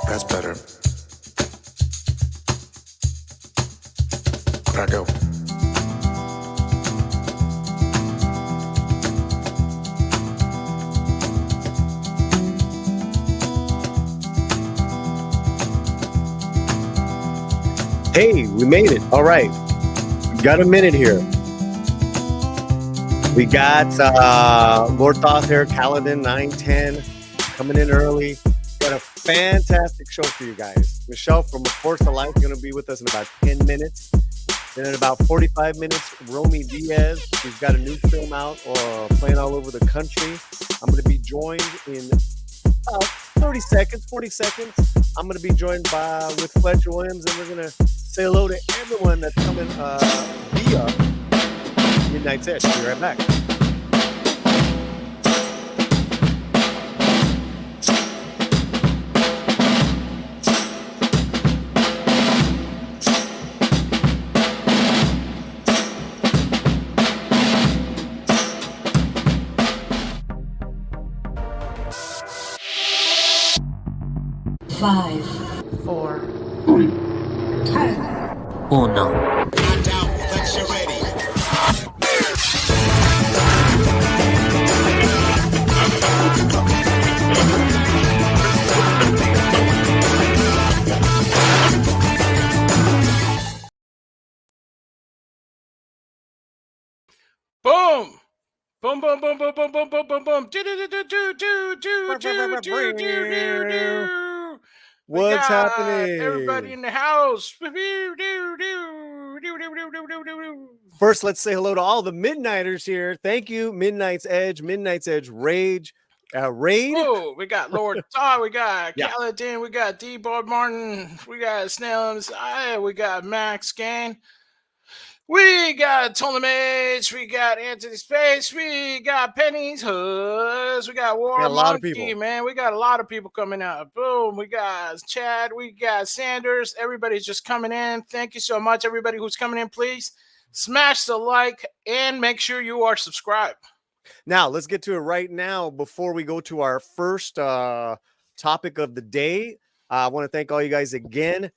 That's better. Where'd I go? Hey, we made it. All right. Got a minute here. We got Lord Thothair, Kaladin 910 coming in early. Got a fantastic show for you guys. Michelle from A Force of Life is going to be with us in about 10 minutes. Then in about 45 minutes, Romi Diaz. She's got a new film out playing all over the country. I'm going to be joined in 30 seconds, 40 seconds. I'm going to be joined with Fletcher Williams, and we're going to say hello to everyone that's coming via Midnight's Edge. Be right back. Five, 4, 3, 2, 1. Boom! Boom, boom, boom, boom, boom, boom, boom, boom, boom. Do, do, do, do, do, do, do, do, do, do, do. What's happening? Everybody in the house. First, let's say hello to all the Midnighters here. Thank you, Midnight's Edge Rage. Raid. Oh, we got Lord Todd, we got Kaladin, we got D-Board Martin, we got Snellums, we got Max Gain. We got Tolemage, we got Anthony Space, we got Penny's Hoods, we got War Monkey, man. We got a lot of people coming out. Boom, we got Chad, we got Sanders. Everybody's just coming in. Thank you so much, everybody who's coming in. Please smash the like and make sure you are subscribed. Now, let's get to it right now before we go to our first topic of the day. I want to thank all you guys again.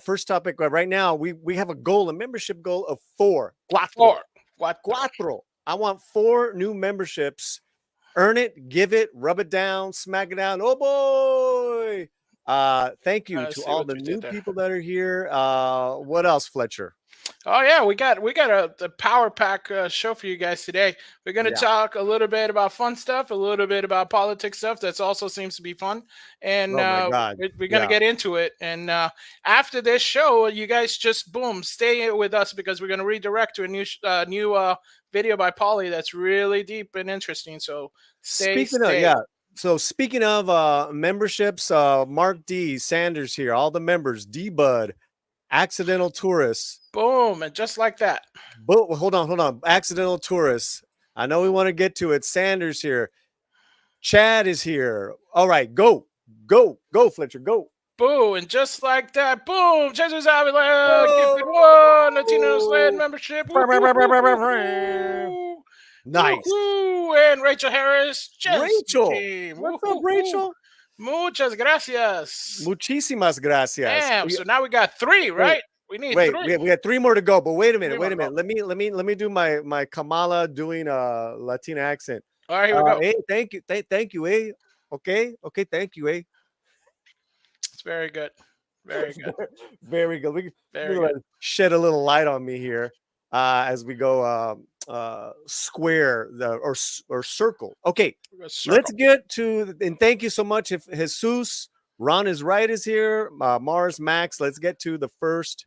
First topic right now, we have a membership goal of 4. Cuatro. I want 4 new memberships. Earn it, give it, rub it down, smack it down. Oh boy. Thank you to all the new people that are here. What else, Fletcher? Oh yeah, we got a power pack show for you guys today. We're going to talk a little bit about fun stuff, a little bit about politics stuff that also seems to be fun, and we're going to get into it. And after this show, you guys just stay with us because we're going to redirect to a new video by Polly that's really deep and interesting. So stay. So speaking of memberships, Mark D. Sanders here, all the members, D Bud, Accidental Tourists. Boom, and just like that. But hold on. Accidental Tourists. I know we want to get to it. Sanders here. Chad is here. All right, go, Fletcher, go. Boom, and just like that, boom, Jesus Avila, gifted 1 Latino Sled membership. Nice. And Rachel Harris. Rachel. What's up, Rachel? Muchas gracias. Muchísimas gracias. Damn, so now we got 3, right? We need 3. We got 3 more to go, but wait a minute. Let me do my Kamala doing a Latina accent. All right, here we go. Hey, thank you, eh? Okay, thank you, eh? It's very good. Very good. Very good. We shed a little light on me here as we go square or circle. Okay, let's get to, and thank you so much. If Jesus, Ron is right, is here. Mars, Max. Let's get to the first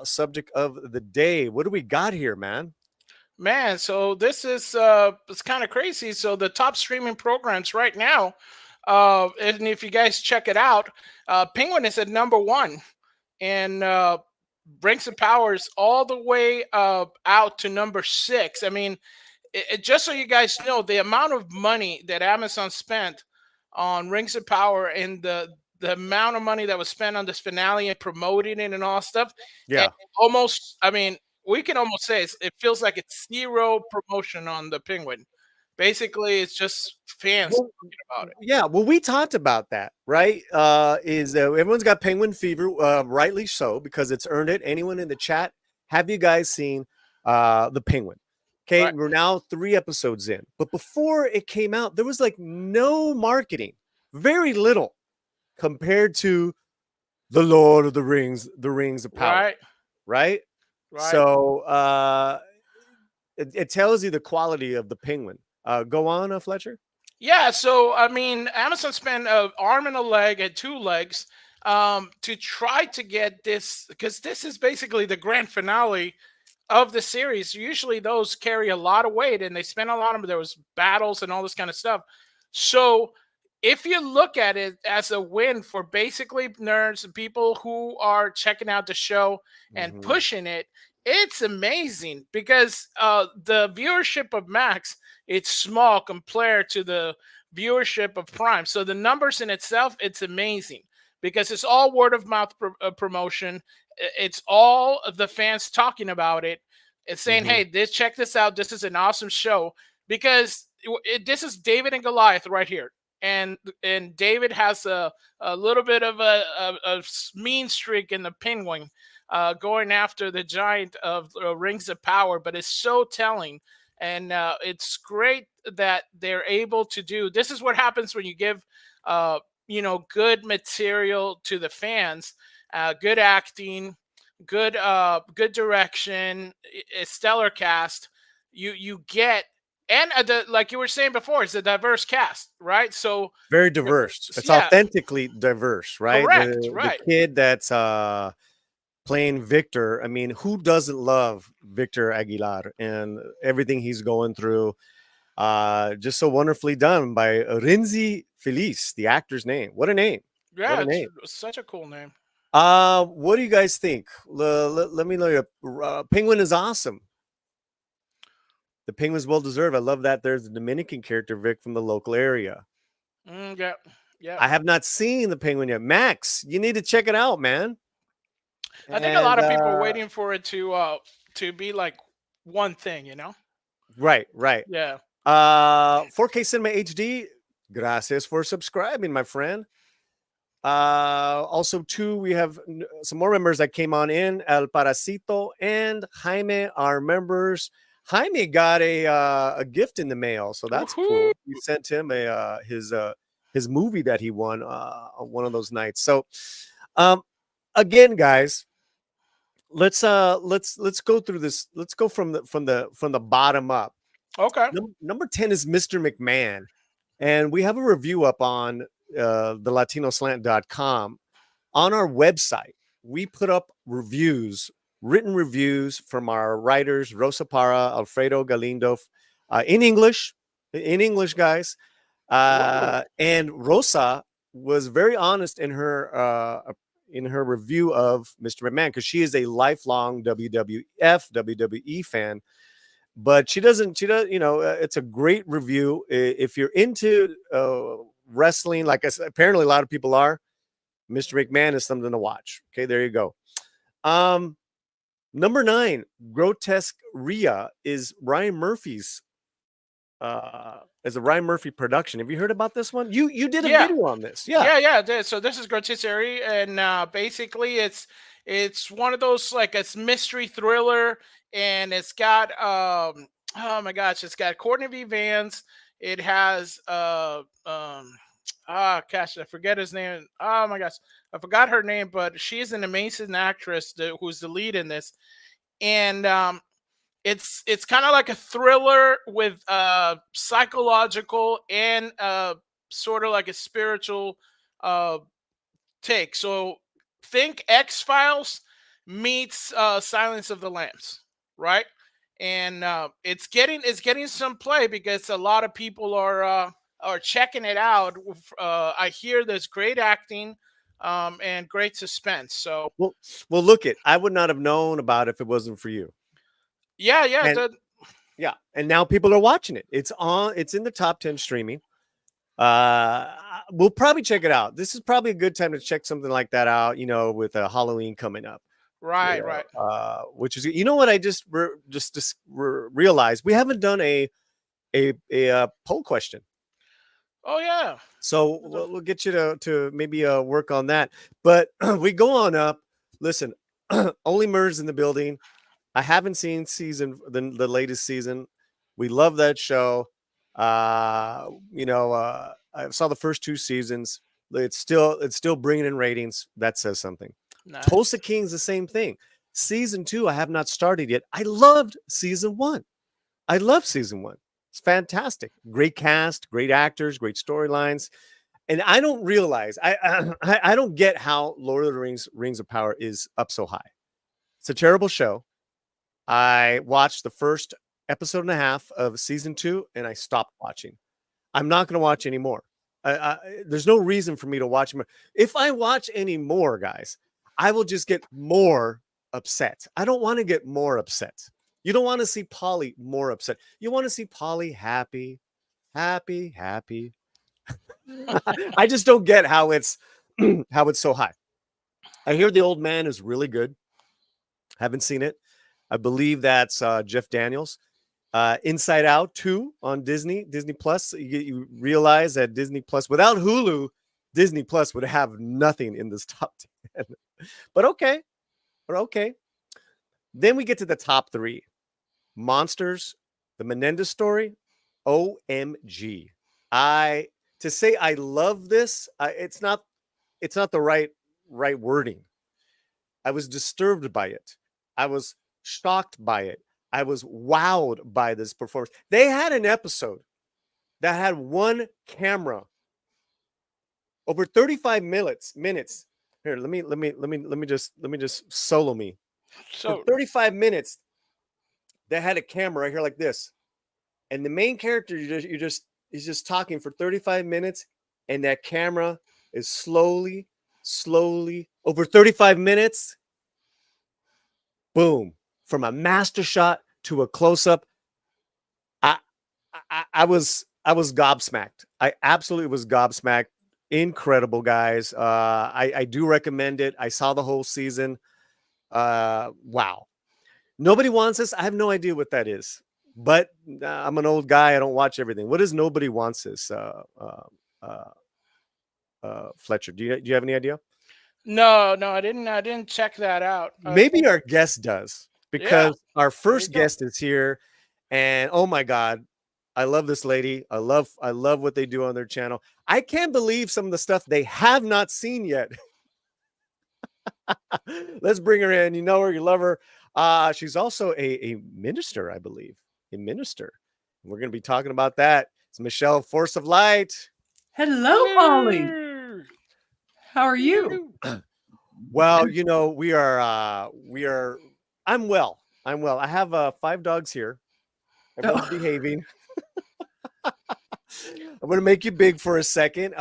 subject of the day. What do we got here, man? So this is it's kind of crazy. So the top streaming programs right now, and if you guys check it out, Penguin is at number 1, and Rings of Power is all the way out to number 6. I mean, just so you guys know, the amount of money that Amazon spent on Rings of Power and the the amount of money that was spent on this finale and promoting it and all stuff, and Yeah. almost, I mean, we can almost say it feels like it's zero promotion on the Penguin. Basically, it's just fans Well, talking about it. yeah. Well, we talked about that, right? Is everyone's got Penguin fever, rightly so, because it's earned it. Anyone in the chat, have you guys seen the Penguin? Okay, Right. we're now 3 episodes in, but before it came out, there was like no marketing, very little compared to the Lord of the Rings of Power, Right. right? Right. So it tells you the quality of the Penguin. Go on, Fletcher. Yeah, so I mean, Amazon spent an arm and a leg and 2 legs to try to get this, because this is basically the grand finale of the series. Usually those carry a lot of weight, and they spent a lot of, there was battles and all this kind of stuff. So if you look at it as a win for basically nerds and people who are checking out the show and Mhm. pushing it, it's amazing, because the viewership of Max, it's small compared to the viewership of Prime. So the numbers in itself, it's amazing, because it's all word of mouth promotion. It's all of the fans talking about it and saying, Mhm. "Hey, check this out. This is an awesome show." Because this is David and Goliath right here, and David has a little bit of a mean streak in the Penguin, going after the giant of Rings of Power. But it's so telling, and it's great that they're able to do. This is what happens when you give, good material to the fans, good acting, good direction, a stellar cast. You get, and like you were saying before, it's a diverse cast, right? So Very diverse. It's yeah, authentically diverse, right? correct, The right. kid that's playing Victor. I mean, who doesn't love Victor Aguilar and everything he's going through? Just so wonderfully done by Renzi Feliz, the actor's name. What a name! What Yeah, a it's name! such a cool name. What do you guys think? Let me know. Penguin is awesome. The Penguin's well deserved. I love that there's a Dominican character, Vic, from the local area. Yeah, yeah. I have not seen the Penguin yet. Max, you need to check it out, man. I think a lot And of people are waiting for it to be like one thing, right, right. Yeah. 4K Cinema HD. Gracias for subscribing, my friend. Also, too, we have some more members that came on in. El Parasito and Jaime are members. Jaime got a gift in the mail, so that's Woohoo! cool. We sent him his movie that he won on one of those nights. So, again, guys, let's go through this. Let's go from the bottom up. Okay. Number 10 is Mr. McMahon, and we have a review up on the latinoslant.com. On our website, we put up written reviews from our writers, Rosa Parra, Alfredo Galindo, in English, guys. And Rosa was very honest in her review of Mr. McMahon, because she is a lifelong WWE fan. But she does, it's a great review. If you're into wrestling, like I said, apparently a lot of people are, Mr. McMahon is something to watch. Okay, there you go. Number 9, Grotesque Rhea, is Ryan Murphy's as a Ryan Murphy production. Have you heard about this one? You did a video on this. Yeah. So this is Grotisserie, and basically it's one of those, like, it's mystery thriller, and it's got oh my gosh, it's got Courtney B. Vance. It has gosh, I forget his name. Oh my gosh, I forgot her name, but she's an amazing actress who's the lead in this, and it's kind of like a thriller with psychological and sort of like a spiritual uh take. So think X-Files meets Silence of the Lambs, right? And it's getting some play, because a lot of people are checking it out. I hear there's great acting, and great suspense. So Well, look it. I would not have known about it if it wasn't for you. yeah. And, yeah, and now people are watching it. It's in the top 10 streaming. We'll probably check it out. This is probably a good time to check something like that out, with Halloween coming up. Right, right. Which is, what I just realized? We haven't done a poll question. Oh yeah. So we'll get you to maybe work on that. But we go on up. Listen, only Murs in the building. I haven't seen the latest season. We love that show. I saw the first 2 seasons. It's still bringing in ratings. That says something. Nice. Tulsa King's the same thing. Season 2, I have not started yet. I loved season 1. I love season 1. It's fantastic. Great cast, great actors, great storylines. And I don't realize, I don't get how Lord of the Rings of Power is up so high. It's a terrible show. I watched the first episode and a half of season 2 and I stopped watching. I'm not going to watch anymore. There's no reason for me to watch more. If I watch any more, guys, I will just get more upset. I don't want to get more upset. You don't want to see Polly more upset. You want to see Polly happy. I just don't get how it's so high. I hear The Old Man is really good. Haven't seen it. I believe that's Jeff Daniels. Inside Out 2 on Disney Plus. You realize that Disney Plus, without Hulu, Disney Plus would have nothing in this top 10. But okay. Then we get to the top 3. Monsters, the Menendez story. OMG. To say I love this, it's not the right wording. I was disturbed by it. I was shocked by it. I was wowed by this performance. They had an episode that had one camera over 35 minutes. Here, let me just solo me. So for 35 minutes, they had a camera right here like this, and the main character he's just talking for 35 minutes, and that camera is slowly over 35 minutes. Boom. From a master shot to a close-up. I was gobsmacked. I absolutely was gobsmacked. Incredible, guys. I do recommend it. I saw the whole season. Wow. Nobody Wants This. I have no idea what that is. But I'm an old guy. I don't watch everything. What is Nobody Wants This? Fletcher, do you have any idea? No, I didn't check that out. Maybe our guest does. Because our first guest is here, and oh my God, I love this lady. I love what they do on their channel. I can't believe some of the stuff they have not seen yet. Let's bring her in. You know her, you love her. She's also a minister, I believe. A minister. We're going to be talking about that. It's Michelle, Force of Light. Hello, Polly. How are you? Well, we are. I'm well. I have 5 dogs here. Everyone's behaving. I'm going to make you big for a second.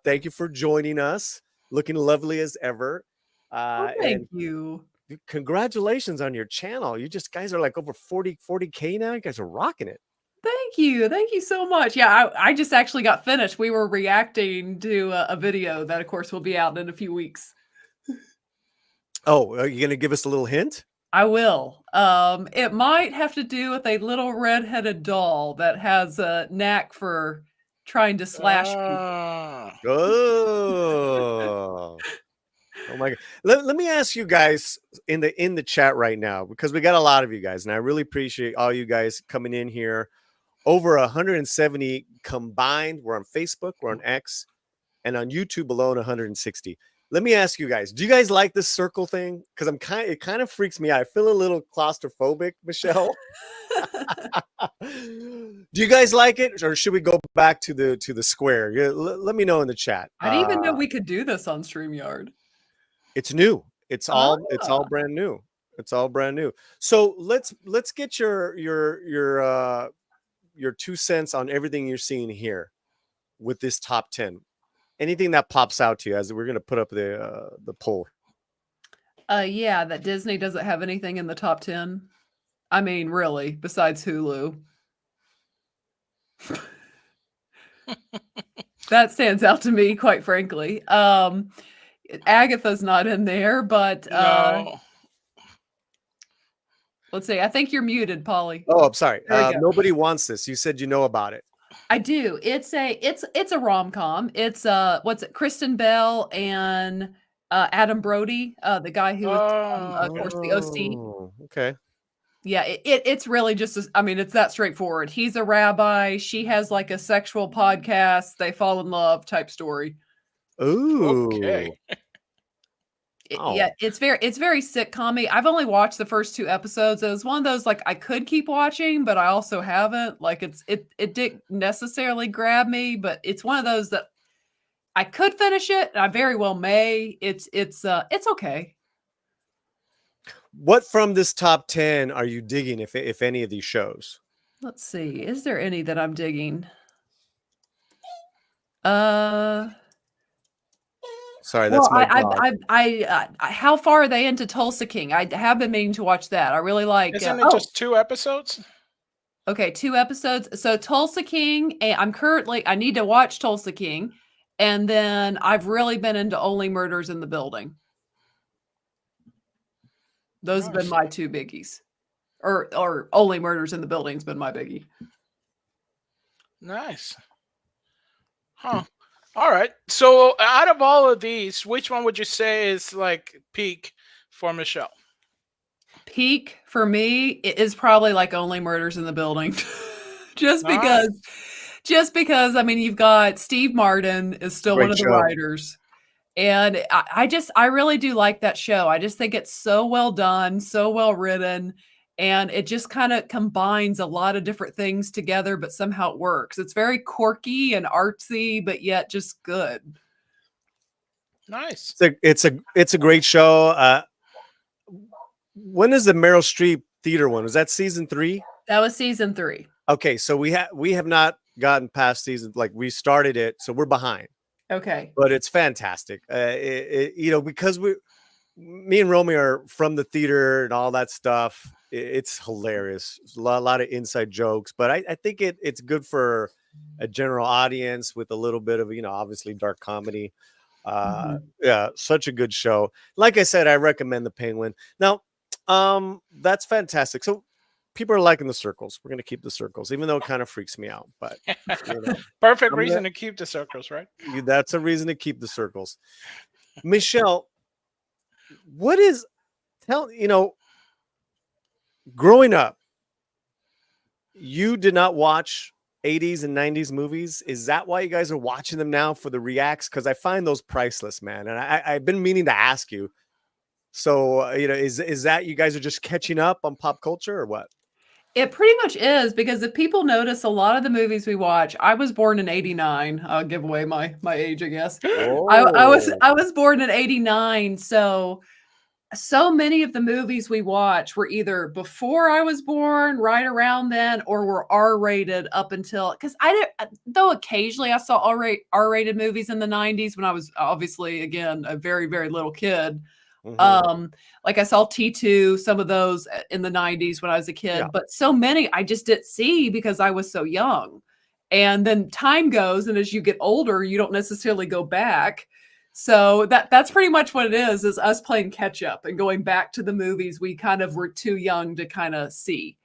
Thank you for joining us. Looking lovely as ever. Thank you. Congratulations on your channel. You guys are like over 40K now. You guys are rocking it. Thank you. Thank you so much. Yeah, I just actually got finished. We were reacting to a video that, of course, will be out in a few weeks. Oh, are you going to give us a little hint? I will. It might have to do with a little red-headed doll that has a knack for trying to slash people. Oh my God. Let me ask you guys in the chat right now, because we got a lot of you guys, and I really appreciate all you guys coming in here. Over 170 combined. We're on Facebook, we're on X, and on YouTube alone 160. Let me ask you guys, do you guys like this circle thing? Because it kind of freaks me out. I feel a little claustrophobic, Michelle. Do you guys like it, or should we go back to the square? Let me know in the chat. I didn't even know we could do this on StreamYard. It's new. It's all brand new. It's all brand new. So let's get your 2 cents on everything you're seeing here with this top 10. Anything that pops out to you as we're going to put up the poll. Yeah, that Disney doesn't have anything in the top 10. I mean, really, besides Hulu. That stands out to me, quite frankly. Agatha's not in there, but No. let's see. I think you're muted, Polly. Oh, I'm sorry. There we go. Nobody wants this. You said you know about it. I do. It's a rom-com. It's what's it? Kristen Bell and Adam Brody, the guy who was of course the OC. Oh, okay. Yeah, it's really just I mean, it's that straightforward. He's a rabbi. She has like a sexual podcast. They fall in love type story. Ooh. Okay. Yeah, it's very sitcom-y. I've only watched the first 2 episodes. It was one of those like I could keep watching, but I also haven't. Like it didn't necessarily grab me, but it's one of those that I could finish it, and I very well may. It's okay. What from this top 10 are you digging, if any of these shows? Let's see. Is there any that I'm digging? Sorry, that's my dog. How far are they into Tulsa King? I have been meaning to watch that. I really like. Isn't it just 2 episodes? Okay, 2 episodes. So Tulsa King, I need to watch Tulsa King, and then I've really been into Only Murders in the Building. Those have been my 2 biggies, or Only Murders in the Building's been my biggie. Nice. Huh. All right. So out of all of these, which one would you say is like peak for Michelle? Peak for me is probably like Only Murders in the Building. just because I mean, you've got Steve Martin is still one of the writers. And I really do like that show. I just think it's so well done, so well written, and it just kind of combines a lot of different things together, but somehow it works. It's very quirky and artsy, but yet just good. Nice. It's a great show. When is the Meryl Streep theater one? Was that season 3? That was season 3. Okay, so we have not gotten past season, like we started it, so we're behind. Okay. But it's fantastic. Because me and Romi are from the theater and all that stuff. It's hilarious. A lot of inside jokes, but I think it's good for a general audience with a little bit of, obviously dark comedy. Yeah, such a good show. Like I said, I recommend The Penguin. Now, that's fantastic. So people are liking the circles. We're going to keep the circles, even though it kind of freaks me out. But perfect reason to keep the circles, right? That's a reason to keep the circles. Michelle, growing up, you did not watch 80s and 90s movies. Is that why you guys are watching them now for the reacts? Because I find those priceless, man. And I've been meaning to ask you. So, is that you guys are just catching up on pop culture or what? It pretty much is, because if people notice a lot of the movies we watch, I was born in 89. I'll give away my age, I guess. Oh. I was born in 89. So many of the movies we watch were either before I was born, right around then, or were R-rated up until, because though occasionally I saw R-rated movies in the 90s when I was obviously, again, a very, very little kid. Like I saw T2, some of those in the 90s when I was a kid, but so many I just didn't see because I was so young. And then time goes, and as you get older, you don't necessarily go back. So that's pretty much what it is us playing catch up and going back to the movies we kind of were too young to kind of see.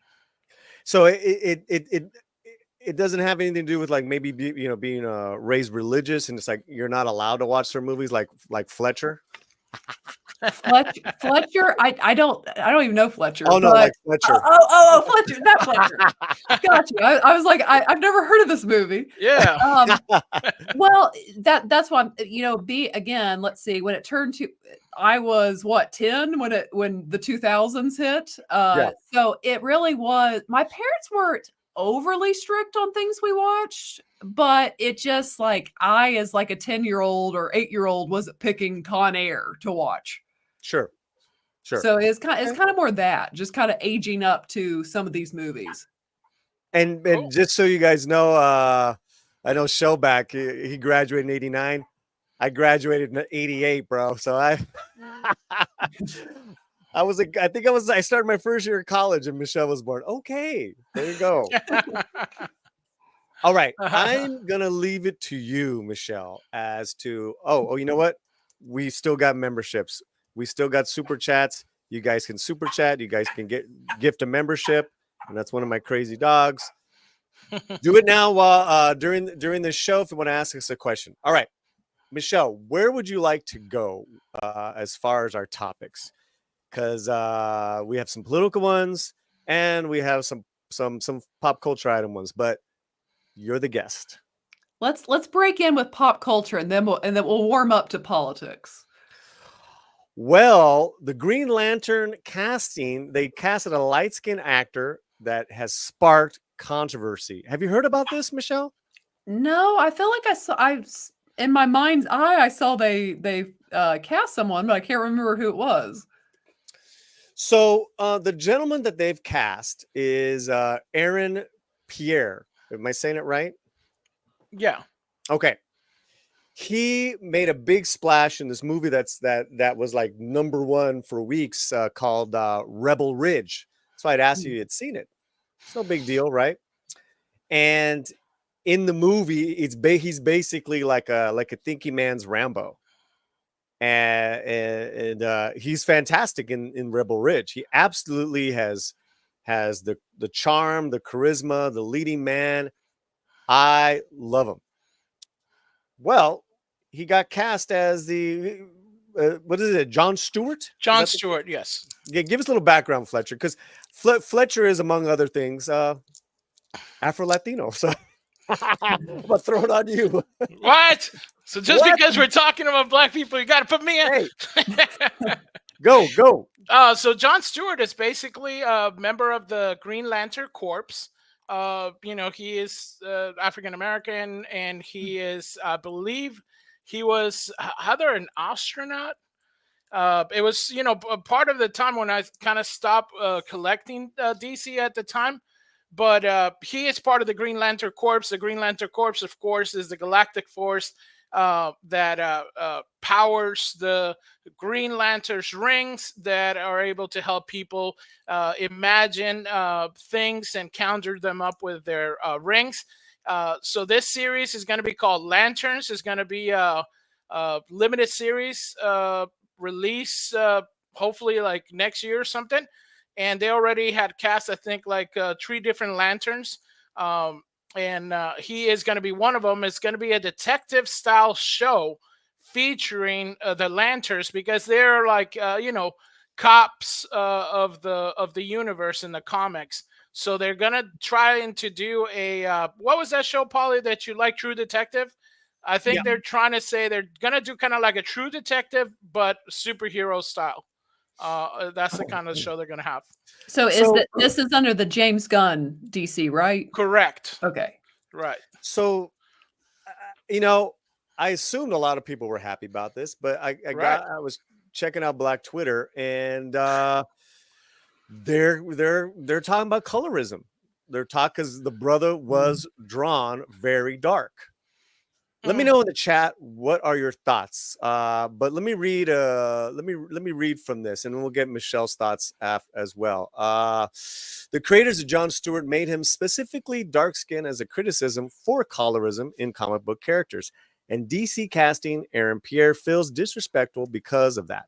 So it doesn't have anything to do with like maybe being raised religious and it's like you're not allowed to watch their movies like Fletcher. Fletcher, I don't even know Fletcher. Oh no, like Fletcher. Fletcher, not Fletcher. Got you. I was like, I've never heard of this movie. Yeah. Well, that's why again. Let's see. When it turned to, I was 10 when the 2000s hit. So it really was. My parents weren't overly strict on things we watched, but it just like I, as like a 10-year-old or 8-year-old, wasn't picking Con Air to watch. Sure. So it's kind of more that, just kind of aging up to some of these movies. And just so you guys know, I know Shellback, he graduated in 89. I graduated in 88, bro. So I started my first year of college and Michelle was born. Okay, there you go. All right. I'm going to leave it to you, Michelle, as to, you know what? We still got memberships. We still got super chats. You guys can super chat. You guys can gift a membership. And that's one of my crazy dogs. Do it now while during the show if you want to ask us a question. All right. Michelle, where would you like to go as far as our topics? Because we have some political ones and we have some pop culture item ones, but you're the guest. Let's break in with pop culture and then we'll warm up to politics. Well, the Green Lantern casting, they casted a light-skinned actor that has sparked controversy. Have you heard about this, Michelle? No, I feel like in my mind's eye, I saw they cast someone, but I can't remember who it was. So the gentleman that they've cast is Aaron Pierre. Am I saying it right? Yeah. Okay. He made a big splash in this movie that was like #1 for weeks called Rebel Ridge. So I'd ask you if you'd seen it. It's no big deal, right? And in the movie, he's basically like a thinking man's Rambo. And he's fantastic in Rebel Ridge. He absolutely has the charm, the charisma, the leading man. I love him. Well, he got cast as the what is it, Jon Stewart? Jon Stewart, yes. Yeah, give us a little background, Fletcher, because Fletcher is, among other things, Afro-Latino. So I'm gonna throw it on you. What? So just because we're talking about black people, you got to put me in. Hey. Go. So Jon Stewart is basically a member of the Green Lantern Corps. He is African American, and he is, I believe, he was either an astronaut. It was, part of the time when I kind of stopped collecting DC at the time. But he is part of the Green Lantern Corps. The Green Lantern Corps, of course, is the galactic force that powers the Green Lantern's rings that are able to help people imagine things and conjure them up with their rings. So this series is going to be called Lanterns. It's going to be a limited series release, hopefully like next year or something. And they already had cast, I think, like 3 different lanterns. And he is going to be one of them. It's going to be a detective-style show featuring the lanterns, because they're like, cops of the universe in the comics. So they're going to try to do a what was that show, Polly, that you like, True Detective? I think they're trying to say they're going to do kind of like a True Detective, but superhero style. That's the kind of show they're going to have. So this is under the James Gunn DC, right? Correct. Okay. Right. So, I assumed a lot of people were happy about this, but I was checking out Black Twitter, and they're talking about colorism. They're talking because the brother was drawn very dark. Let me know in the chat what are your thoughts. But let me read. Let me read from this, and then we'll get Michelle's thoughts as well. The creators of Jon Stewart made him specifically dark skin as a criticism for colorism in comic book characters, and DC casting Aaron Pierre feels disrespectful because of that.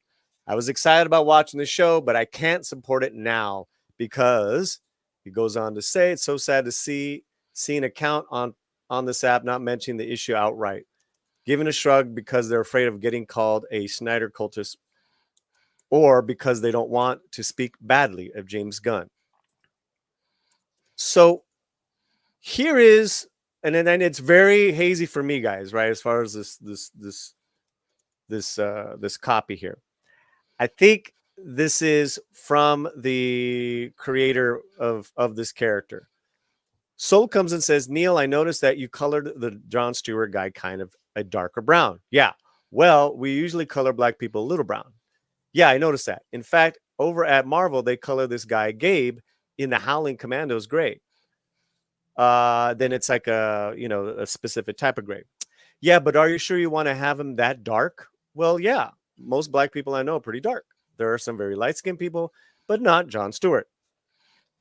I was excited about watching the show, but I can't support it now because he goes on to say it's so sad to see an account on this app not mentioning the issue outright, giving a shrug because they're afraid of getting called a Snyder cultist, or because they don't want to speak badly of James Gunn. So here is, and then it's very hazy for me, guys, right? As far as this copy here, I think this is from the creator of this character. Soul comes and says, Neil, I noticed that you colored the Jon Stewart guy kind of a darker brown. Yeah. Well, we usually color black people a little brown. Yeah, I noticed that. In fact, over at Marvel, they color this guy, Gabe, in the Howling Commandos gray. Then it's like a specific type of gray. Yeah, but are you sure you want to have him that dark? Well, yeah. Most black people I know are pretty dark. There are some very light-skinned people, but not Jon Stewart.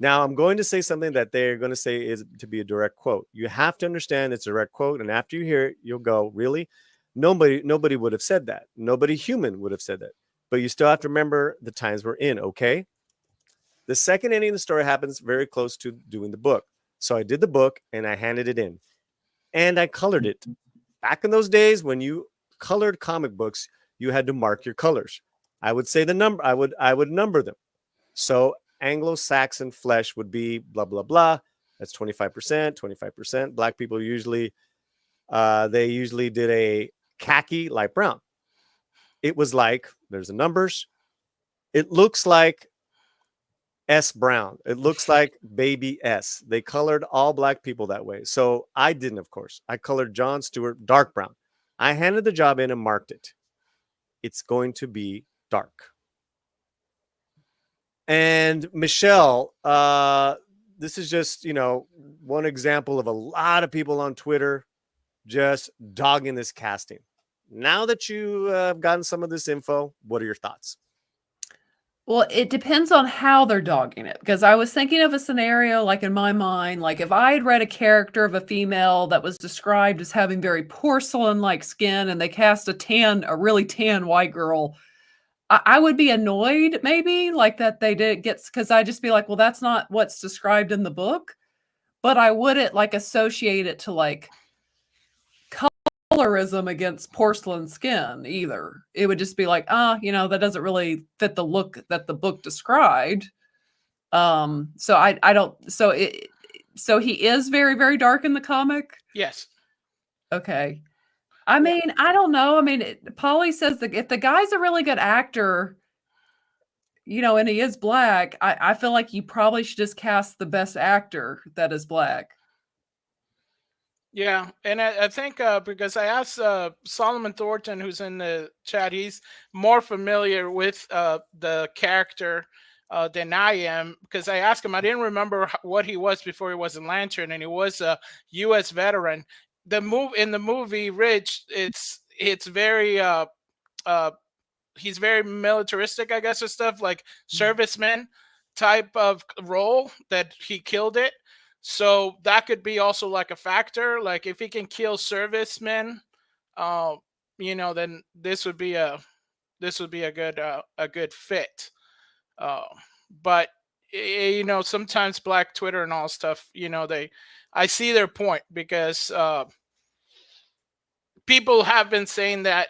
Now, I'm going to say something that they're going to say is to be a direct quote. You have to understand it's a direct quote, and after you hear it, you'll go, really? Nobody would have said that. Nobody human would have said that. But you still have to remember the times we're in, okay? The second ending of the story happens very close to doing the book. So I did the book, and I handed it in. And I colored it. Back in those days, when you colored comic books, you had to mark your colors. I would say the number. I would number them. So Anglo-Saxon flesh would be blah blah blah. That's 25%, 25%. Black people usually they usually did a khaki light brown. It was like, there's the numbers. It looks like S brown. It looks like baby S. They colored all black people that way. So I didn't, of course. I colored John Stewart dark brown. I handed the job in and marked it. It's going to be dark. And Michelle, this is just, one example of a lot of people on Twitter just dogging this casting. Now that you have gotten some of this info, what are your thoughts? Well, it depends on how they're dogging it, because I was thinking of a scenario, like in my mind, like if I had read a character of a female that was described as having very porcelain-like skin and they cast a really tan white girl, I would be annoyed maybe like that they did get, because I'd just be like, well, that's not what's described in the book, but I wouldn't like associate it to like colorism against porcelain skin either. It would just be like, that doesn't really fit the look that the book described. So I don't. So he is very, very dark in the comic. Yes. Okay. I mean, I don't know. I mean, Polly says that if the guy's a really good actor, and he is black, I feel like you probably should just cast the best actor that is black. Yeah, and I think because I asked Solomon Thornton, who's in the chat, he's more familiar with the character than I am, because I asked him. I didn't remember what he was before he was in Lantern, and he was a U.S. veteran. In the movie Rich, it's very he's very militaristic, I guess, or stuff like serviceman type of role that he killed it. So that could be also like a factor. Like if he can kill servicemen, then this would be a good fit. But sometimes Black Twitter and all stuff, I see their point, because people have been saying that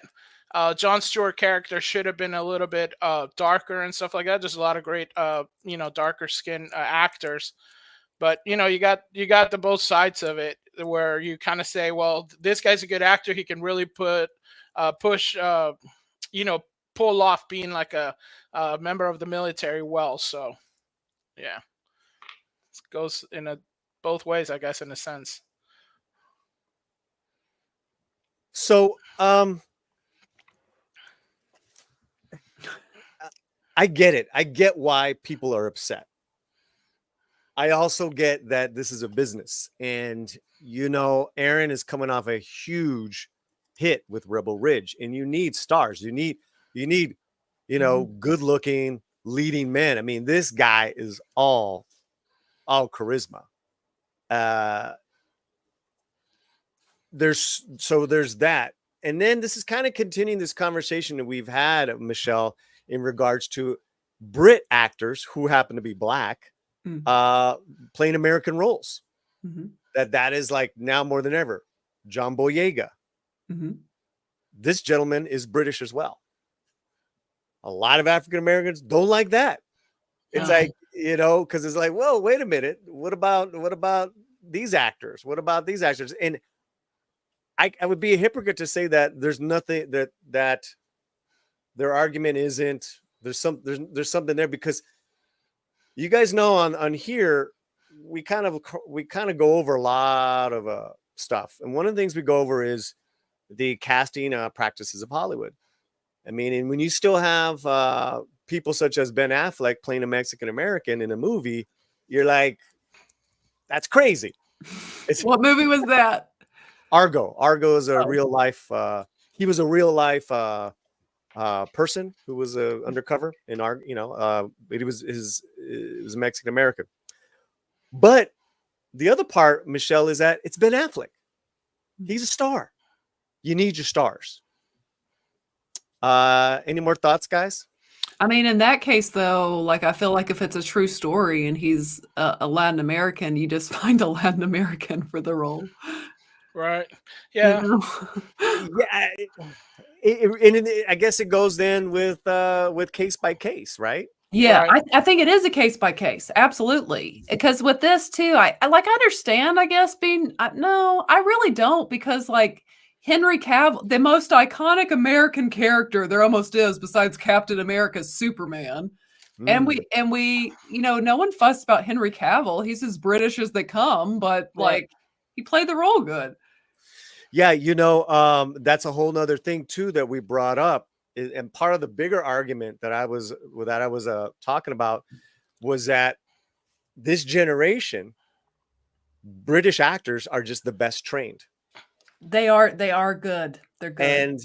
Jon Stewart character should have been a little bit darker and stuff like that. There's a lot of great darker skin actors. But you got the both sides of it, where you kind of say, well, this guy's a good actor. He can really pull off being like a member of the military well. So, yeah, it goes in both ways, I guess, in a sense. So, I get it. I get why people are upset. I also get that this is a business, and Aaron is coming off a huge hit with Rebel Ridge, and you need stars. You need good looking leading men. I mean, this guy is all charisma. There's that, and then this is kind of continuing this conversation that we've had, Michelle, in regards to Brit actors who happen to be black. Playing American roles. That is like now more than ever. John Boyega. This gentleman is British as well. A lot of African Americans don't like that. It's like, because it's like, whoa, wait a minute. What about these actors? What about these actors? And I would be a hypocrite to say that there's nothing that their argument isn't. There's something there, because you guys know on here we kind of go over a lot of stuff, and one of the things we go over is the casting practices of Hollywood. I mean, and when you still have people such as Ben Affleck playing a Mexican American in a movie, you're like, that's crazy. What movie was that? Argo. Argo is a real life. He was a real life person who was undercover in our, but it was Mexican American. But the other part, Michelle, is that it's Ben Affleck. He's a star. You need your stars. Any more thoughts, guys? I mean, in that case, though, like I feel like if it's a true story and he's a Latin American, you just find a Latin American for the role. Right. You Yeah. know? Yeah, I guess it goes then with case by case, right? Yeah, Right. I think it is a case by case, absolutely. Because with this too, I like understand, I guess, being no, I really don't, because like Henry Cavill, the most iconic American character there almost is, besides Captain America's Superman. And we, you know, no one fussed about Henry Cavill. He's as British as they come, but Right. like he played the role good. Yeah, you know, that's a whole nother thing too that we brought up. And part of the bigger argument that I was talking about was that this generation, British actors are just the best trained. They are good. They're good.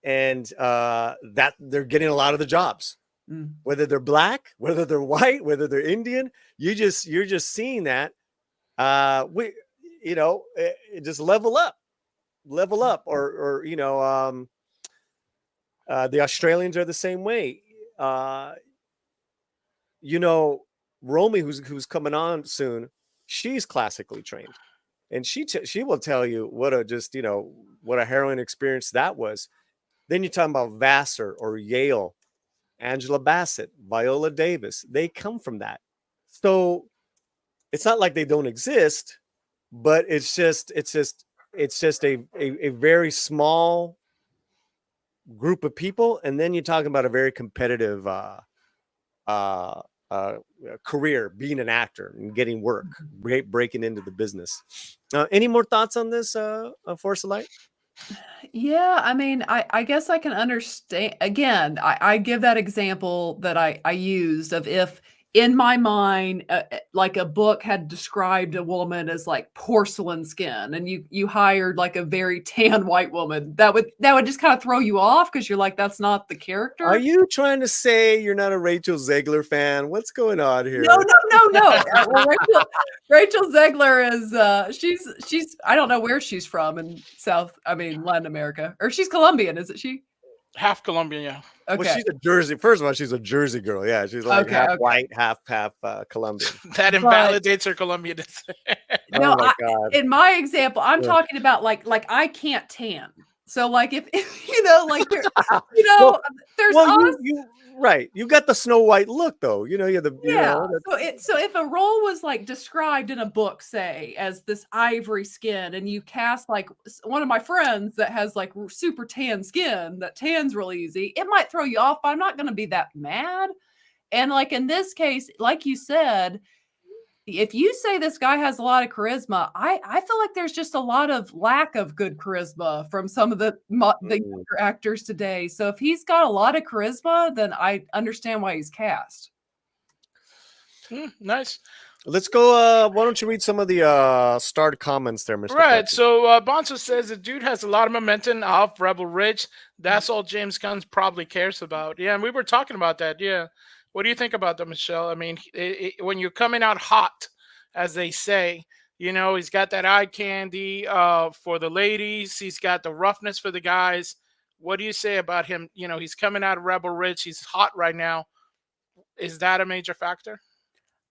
And that they're getting a lot of the jobs. Whether they're black, whether they're white, whether they're Indian, you're just seeing that. Just level up, or you know, the Australians are the same way. You know, Romi, who's coming on soon, she's classically trained, and she will tell you what a harrowing experience that was. Then you're talking about Vassar or Yale, Angela Bassett, Viola Davis. They come from that, so it's not like they don't exist, but it's just a very small group of people. And then you're talking about a very competitive career, being an actor and getting work, breaking into the business. Any more thoughts on this, Force of Light? Yeah, I mean, I guess I can understand. Again, I give that example that I used of if in my mind, like a book had described a woman as like porcelain skin, and you hired like a very tan white woman, that would just kind of throw you off because you're like, that's not the character. Are you trying to say you're not a Rachel Zegler fan? What's going on here? No. Well, Rachel Zegler is she's I don't know where she's from in Latin America, or she's Colombian, isn't she? Half Colombian, yeah. Okay. Well, she's a Jersey. First of all, she's a Jersey girl. Yeah, she's like half white, half Colombian. That invalidates her Colombianness. No, my God. In my example, I'm talking about like I can't tan. So like if you know, like there, you know, there's right. You got the Snow White look, though. You know, you're the So if a role was like described in a book, say, as this ivory skin, and you cast like one of my friends that has like super tan skin, that tans really easy, it might throw you off, but I'm not going to be that mad. And like in this case, like you said, if you say this guy has a lot of charisma, I feel like there's just a lot of lack of good charisma from some of the younger actors today. So if he's got a lot of charisma, then I understand why he's cast. Nice. Let's go. Why don't you read some of the starred comments there, Mr. Right. Pepe? So Bonzo says the dude has a lot of momentum off Rebel Ridge. That's all James Gunn probably cares about. Yeah, and we were talking about that. Yeah. What do you think about that, Michelle? I mean, when you're coming out hot, as they say, you know, he's got that eye candy for the ladies. He's got the roughness for the guys. What do you say about him? You know, he's coming out of Rebel Ridge. He's hot right now. Is that a major factor?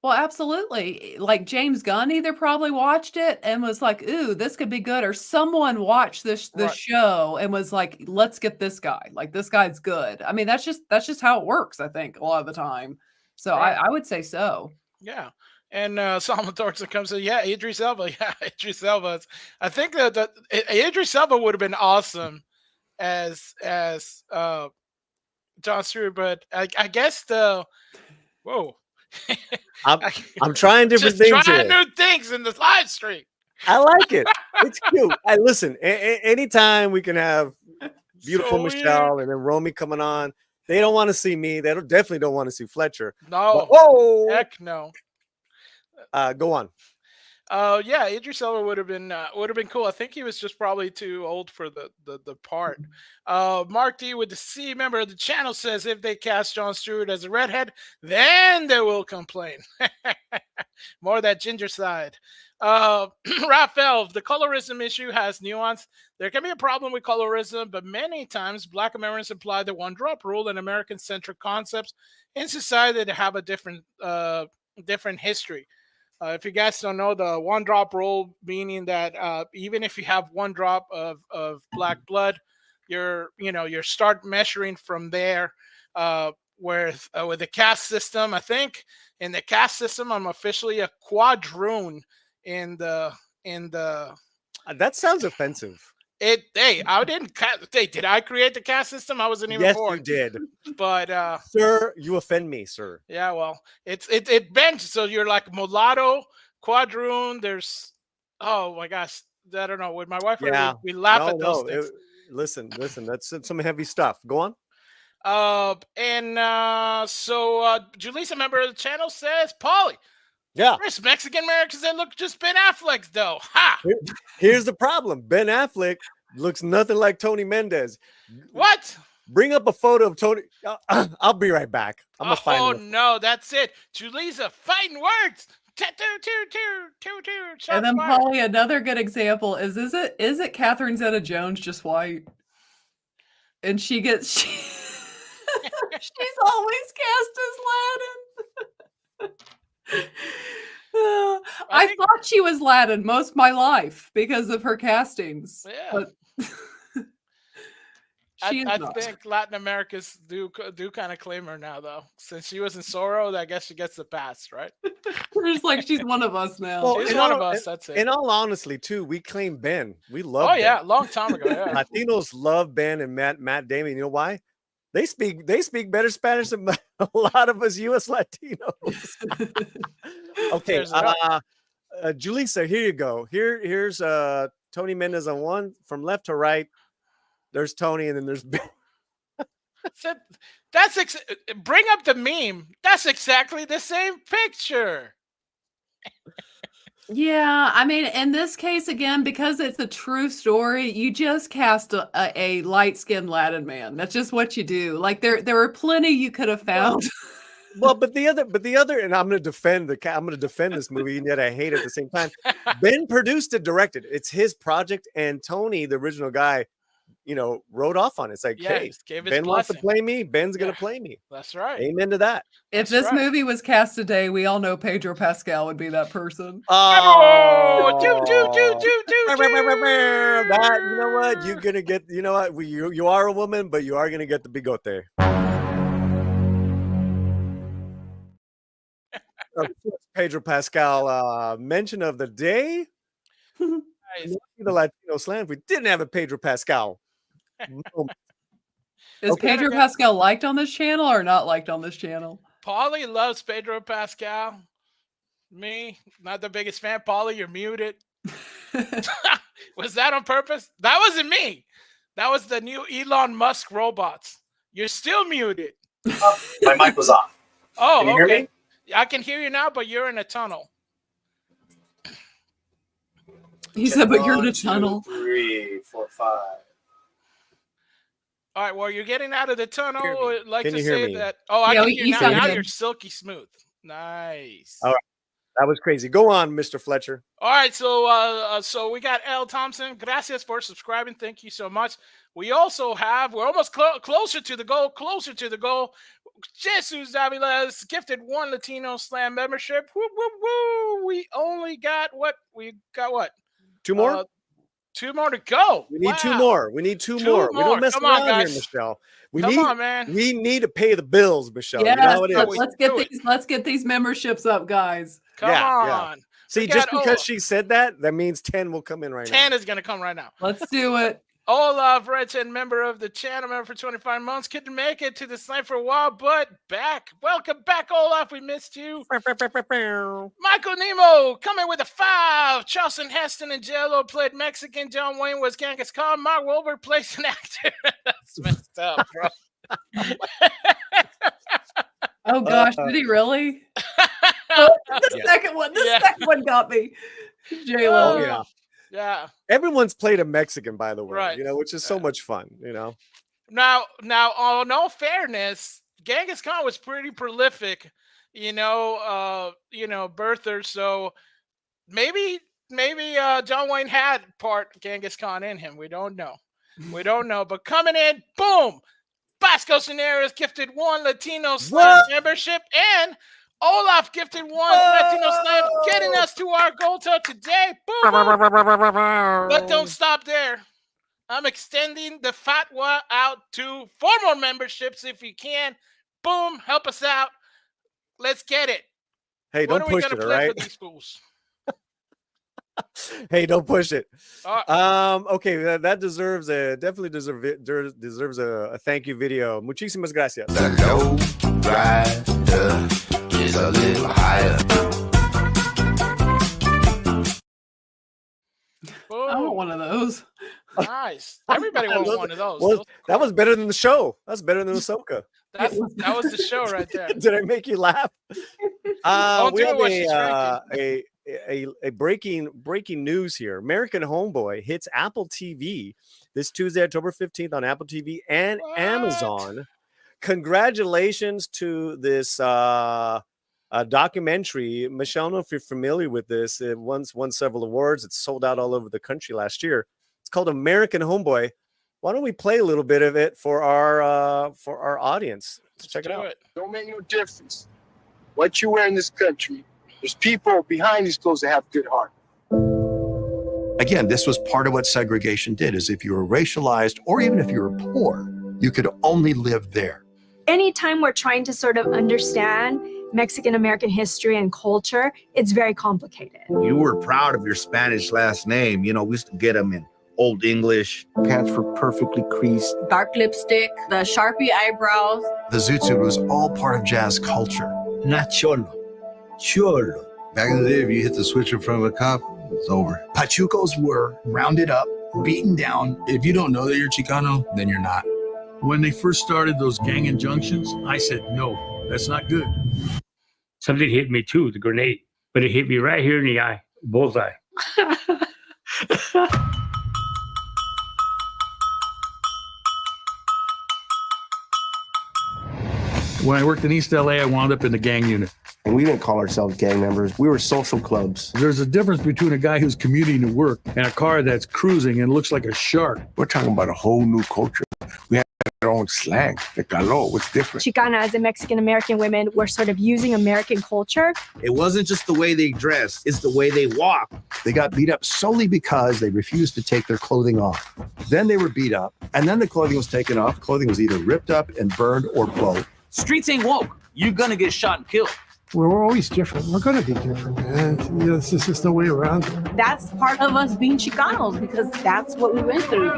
Well, absolutely. Like James Gunn either probably watched it and was like, ooh, this could be good. Or someone watched this show and was like, let's get this guy. Like, this guy's good. I mean, that's just how it works, I think, a lot of the time. So I would say so. Yeah. And Solomon Thornton comes in, yeah, Idris Elba. Yeah, Idris Elba. I think that Idris Elba would have been awesome as John Stewart, but I guess whoa. I'm trying different things trying here. new things in this live stream. I like it. It's cute. Listen, anytime we can have beautiful Michelle and then Romy coming on, they don't want to see me. They definitely don't want to see Fletcher. No. Heck no. Go on. Yeah, Idris Elba would have been cool. I think he was just probably too old for the part. Mark D with the C member of the channel says if they cast Jon Stewart as a redhead, then they will complain. More of that ginger side. Raphael, the colorism issue has nuance. There can be a problem with colorism, but many times Black Americans apply the one-drop rule and American-centric concepts in society that have a different history. If you guys don't know, the one-drop rule, meaning that even if you have one drop of black blood, you're start measuring from there. With the caste system, I think in the caste system, I'm officially a quadroon in the. That sounds offensive. Hey, I didn't. Hey, did I create the caste system? I wasn't even born. Yes, you did. But sir, you offend me, sir. Yeah, well, it bends. So you're like mulatto, quadroon. There's, oh my gosh, I don't know. With my wife, we laugh at those things. Listen, that's some heavy stuff. Go on. So Julissa, member of the channel, says, Paulie, yeah, there's Mexican Americans that look just Ben Affleck's though. Ha! Here's the problem. Ben Affleck looks nothing like Tony Mendez. What? Bring up a photo of Tony. I'll be right back. I'm gonna find one. No, that's it. Julissa, fighting words. And then Paulie, another good example is it Catherine Zeta-Jones just white? And she gets she's always cast as Latin. I thought she was Latin most of my life because of her castings. Yeah. But I think Latin Americans do kind of claim her now, though. Since she was in Zorro, I guess she gets the pass, right? We're just like, she's one of us now. Well, she's one of us, that's it. In all honesty, too, we claim Ben. We love Ben. Ben. Long time ago, yeah. Latinos love Ben and Matt Damon. You know why? They speak better Spanish than a lot of us U.S. Latinos. Okay, Julissa, here you go. Here's Tony Mendez on one from left to right. There's Tony, and then there's Ben. Bring up the meme. That's exactly the same picture. Yeah, I mean, in this case, again, because it's a true story, you just cast a light-skinned Latin man. That's just what you do. Like there were plenty you could have found. Well, but the other, and I'm going to defend this movie, and yet I hate it at the same time. Ben produced it, directed. It's his project, and Tony, the original guy, wrote off on it. It's like, hey, Ben wants to play me. Ben's going to play me. That's right. Amen to that. If this movie was cast today, we all know Pedro Pascal would be that person. Oh, that, you know what? You're going to get, you know what? You are a woman, but you are going to get the bigote. Pedro Pascal mention of the day. Nice. The Latino slam. If we didn't have a Pedro Pascal. Is Pedro Pascal liked on this channel or not liked on this channel? Paulie loves Pedro Pascal. Me, not the biggest fan. Paulie, you're muted. Was that on purpose? That wasn't me. That was the new Elon Musk robots. You're still muted. My mic was off. Oh, can you hear me? I can hear you now, but you're in a tunnel. He said, but you're in a tunnel. 2, 3, 4, 5. All right, well, you're getting out of the tunnel. I'd like to say that. Oh, I can hear you now. Now you're silky smooth. Nice. All right. That was crazy. Go on, Mr. Fletcher. All right, so we got L. Thompson. Gracias for subscribing. Thank you so much. We also have, we're almost closer to the goal. Jesus Davila's gifted 1 Latino Slam membership. Woo, woo, woo. We only got what? 2 more? 2 more to go. We need 2 more. We need 2 more. We don't mess around here, Michelle. Come on, man. We need to pay the bills, Michelle. Yes, you know how it is. Let's get these memberships up, guys. Come on. Yeah. See, just because she said that means 10 will come in right now. 10 is going to come right now. Let's do it. Olaf Redson, member of the channel, member for 25 months. Couldn't make it to the site for a while, but back. Welcome back, Olaf. We missed you. Michael Nemo coming with a 5. Charleston Heston and Jello played Mexican. John Wayne was Genghis Khan. Mark Wahlberg plays an actor. That's messed up, bro. Oh gosh, did he really? The second one got me. J-Lo. Oh, yeah. Yeah. Everyone's played a Mexican, by the way, right. Which is so much fun, Now, on all fairness, Genghis Khan was pretty prolific, birther. So maybe John Wayne had part Genghis Khan in him. We don't know. But coming in, boom, Bosco Scenarios gifted 1 Latino Slam membership, and Olaf gifted 1 Latino Slam, getting us to our goal today. Boom, boom. But don't stop there. I'm extending the fatwa out to 4 more memberships if you can. Boom, help us out. Let's get it. Hey, What don't are we push gonna it, play all right? for these fools? Hey, don't push it. Okay, that definitely deserves a thank you video. Muchísimas gracias. The low rider is a little higher. I want one of those. Nice. Everybody wants one of those. Well, that was better than the show. That's better than Ahsoka. That was the show right there. Did I make you laugh? We have a breaking news here. American Homeboy hits Apple TV this Tuesday, October 15th on Apple TV and Amazon. Congratulations to this documentary. Michelle, I don't know if you're familiar with this. It won several awards. It's sold out all over the country last year. It's called American Homeboy. Why don't we play a little bit of it for our audience? Let's check it out. Don't make no difference what you wear in this country. There's people behind these clothes that have good heart. Again, this was part of what segregation did, is if you were racialized or even if you were poor, you could only live there. Anytime we're trying to sort of understand Mexican-American history and culture, it's very complicated. You were proud of your Spanish last name. We used to get them in Old English. Pants were perfectly creased. Dark lipstick, the Sharpie eyebrows. The zoot suit was all part of jazz culture. Not cholo. Cholo. Back in the day, if you hit the switch in front of a cop, it's over. Pachucos were rounded up, beaten down. If you don't know that you're Chicano, then you're not. When they first started those gang injunctions, I said, no, that's not good. Something hit me too, the grenade, but it hit me right here in the eye, bullseye. When I worked in East LA, I wound up in the gang unit. And we didn't call ourselves gang members. We were social clubs. There's a difference between a guy who's commuting to work and a car that's cruising and looks like a shark. We're talking about a whole new culture. We have our own slang. The calor was different. Chicanas and Mexican-American women were sort of using American culture. It wasn't just the way they dressed, it's the way they walked. They got beat up solely because they refused to take their clothing off. Then they were beat up, and then the clothing was taken off. Clothing was either ripped up and burned or blown. Streets ain't woke. You're gonna get shot and killed. We're always different. We're gonna be different, man. It's just no way around it. That's part of us being Chicanos because that's what we went through.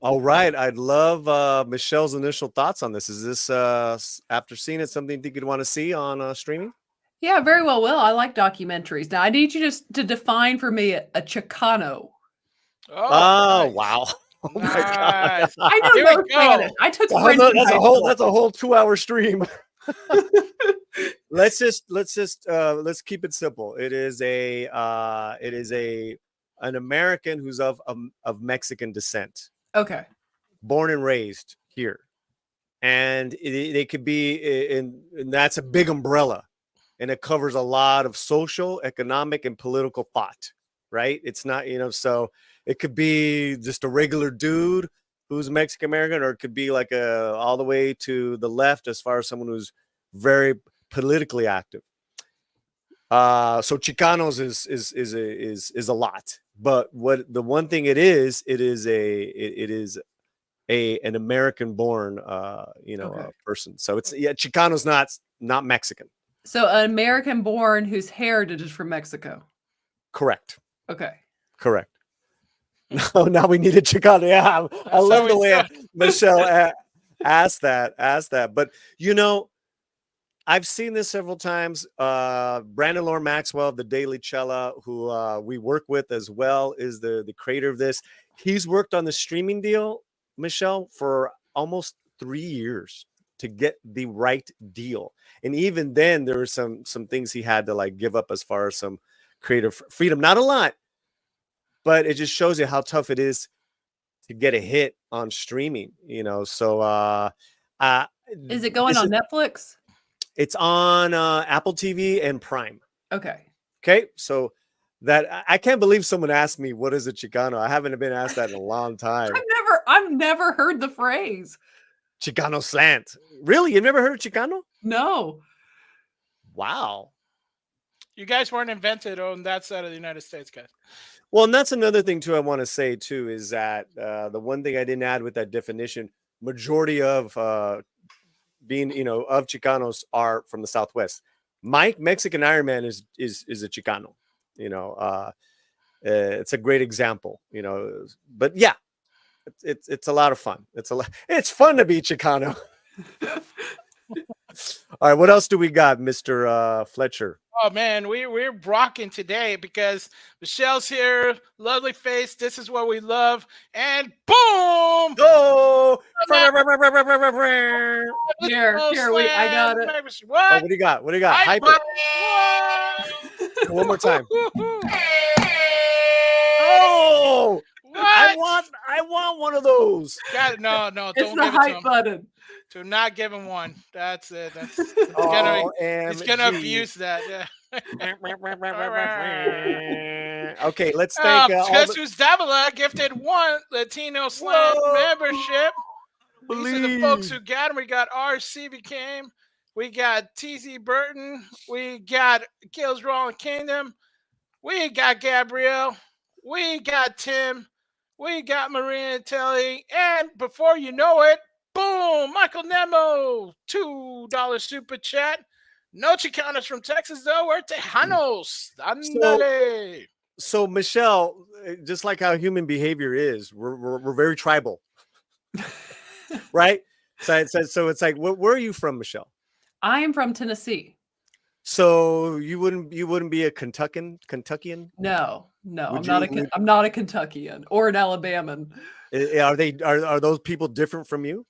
All right. I'd love Michelle's initial thoughts on this. Is this, after seeing it, something you think you'd want to see on streaming? Yeah, very well. Will, I like documentaries. Now, I need you just to define for me a Chicano. Oh, wow. Oh my God. I know no Spanish. I took French. That's a whole 2-hour stream. let's keep it simple. It is an American who's of Mexican descent. Okay. Born and raised here. And they could be and that's a big umbrella. And it covers a lot of social, economic, and political thought, right? It's not, so it could be just a regular dude who's Mexican American, or it could be like all the way to the left as far as someone who's very politically active. So Chicanos is a lot, but what the one thing it is an American born person. So it's Chicano's not Mexican. So an American born whose heritage is from Mexico. Correct. Okay. Correct. Now we need a Chicano. Yeah, I love the way Michelle asked that. But I've seen this several times. Brandon Lord Maxwell of the Daily Cella, who we work with as well, is the creator of this. He's worked on the streaming deal, Michelle, for almost 3 years to get the right deal. And even then, there were some things he had to give up as far as some creative freedom. Not a lot, but it just shows you how tough it is to get a hit on streaming. So is it going on Netflix? It's on Apple TV and Prime. Okay. Okay, so that I can't believe someone asked me what is a Chicano. I haven't been asked that in a long time. I've never heard the phrase Chicano slant. Really? You've never heard of Chicano? No. Wow. You guys weren't invented on that side of the United States, guys. Well, and that's another thing too I want to say too is that the one thing I didn't add with that definition, majority of being of Chicanos are from the Southwest. Mike, Mexican Iron Man is a Chicano. It's a great example. But yeah, it's a lot of fun. It's fun to be Chicano. All right, what else do we got, Mr. Fletcher? Oh man, we're rocking today because Michelle's here, lovely face. This is what we love, and boom! Go! Here, I got it. What? Oh, what do you got? Hype it. One more time. Oh! What? I want one of those. No, It's don't the give it to hype him. button. Do not give him one. That's it. He's OMG. gonna abuse that. Yeah. Okay, let's thank Jesus Davila gifted 1 Latino Slam membership. These are the folks who got him. We got RC became. We got TZ Burton. We got Kills Rolling Kingdom. We got Gabrielle. We got Tim. We got Marina Telly. And before you know it, boom, Michael Nemo, $2 super chat. No Chicanos from Texas, though. We're Tejanos. So Michelle, just like how human behavior is, we're very tribal, right? So it's like, where are you from, Michelle? I am from Tennessee. So you wouldn't be a Kentuckian? No, I'm not a Kentuckian or an Alabaman. Are those people different from you?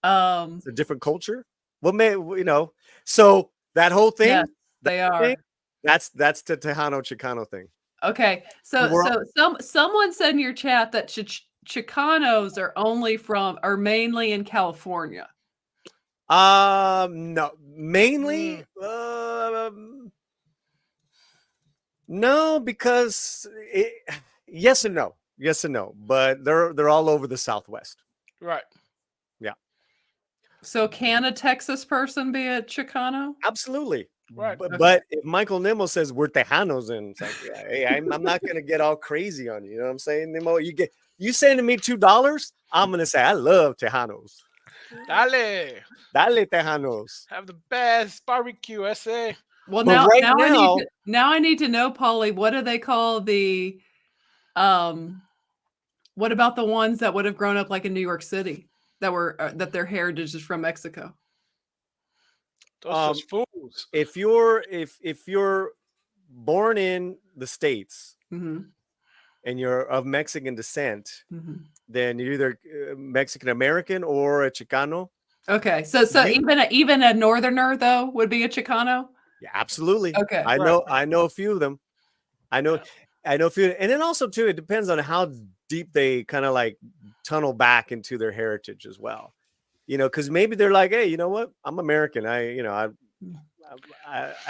It's a different culture. So that whole thing, yes, they are. That's the Tejano Chicano thing. Okay, so someone said in your chat that Chicanos are mainly in California. No, mainly no, because yes and no, but they're all over the Southwest. Right. Yeah. So can a Texas person be a Chicano? Absolutely. Right. But if Michael Nemo says we're Tejanos, and it's like, hey, I'm not gonna get all crazy on you. You know what I'm saying, Nemo? You saying to me $2, I'm gonna say I love Tejanos. Dale Tejanos. Have the best barbecue, I say. Well, now I need to know, Paulie, what do they call the what about the ones that would have grown up like in New York City that their heritage is from Mexico? Those fools. If you're born in the States mm-hmm. and you're of Mexican descent, mm-hmm. then you're either Mexican American or a Chicano. Okay, so even a northerner though would be a Chicano. Yeah, absolutely. Okay, I know a few of them. I know a few, and then also too, it depends on how deep they kind of like tunnel back into their heritage as well. Because maybe they're like, hey, you know what? I'm American. I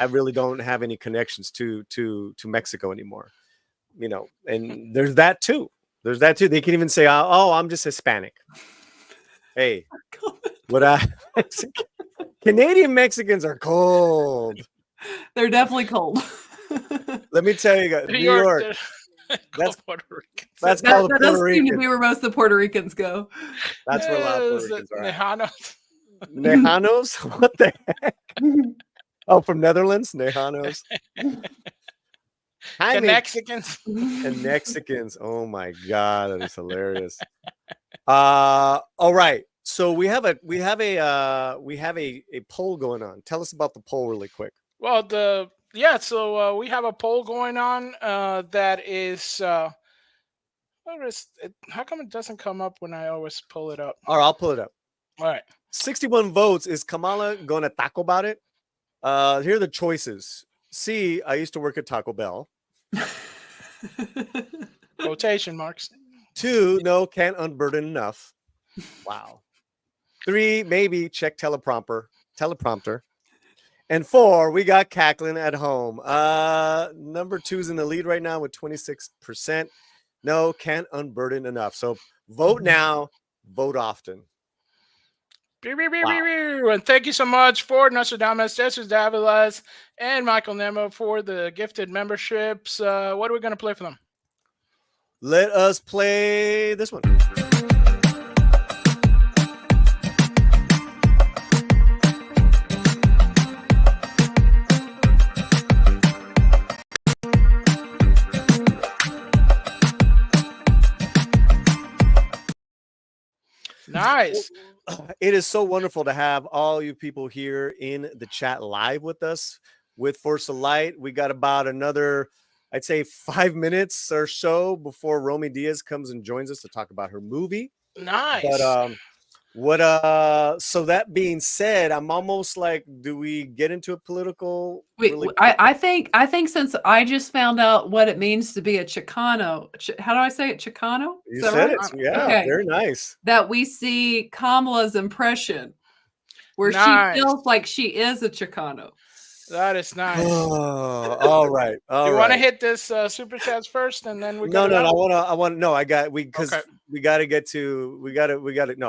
really don't have any connections to Mexico anymore. And there's that too. They can even say, oh, I'm just Hispanic. Hey, Canadian Mexicans are cold. They're definitely cold. Let me tell you guys, New York. That's Puerto Ricans. That's called that Puerto does seem to Rican. be where most of the Puerto Ricans go. That's where a lot of Puerto Ricans are. Nejanos. Nejanos? What the heck? Oh, from Netherlands? Nejanos. The Mexicans. And Mexicans. Oh my God, that is hilarious. All right. So we have a poll going on. Tell us about the poll really quick. Well, so we have a poll going on that is how come it doesn't come up when I always pull it up? All right, I'll pull it up. All right. 61 votes. Is Kamala going to talk about it? Here are the choices. C, I used to work at Taco Bell. Quotation marks. 2, no, can't unburden enough. Wow. 3, maybe check teleprompter. And 4, we got cackling at home. Number 2's in the lead right now with 26%. No, can't unburden enough. So vote now, vote often. Wow. And thank you so much for Nostradamus, Jesus Davilas, and Michael Nemo for the gifted memberships. What are we going to play for them? Let us play this one. Nice. It is so wonderful to have all you people here in the chat live with us with Force of Light. We got about another, I'd say 5 minutes or so before Romi Diaz comes and joins us to talk about her movie. Nice. But so that being said, I'm almost like, do we get into a political? I think since I just found out what it means to be a Chicano, how do I say it? Chicano? You said it. Yeah, okay. Very nice. That we see Kamala's impression where Nice. she feels like she is a Chicano. That is nice. Oh, all right. All you right. want to hit this super chats first, and then we No. I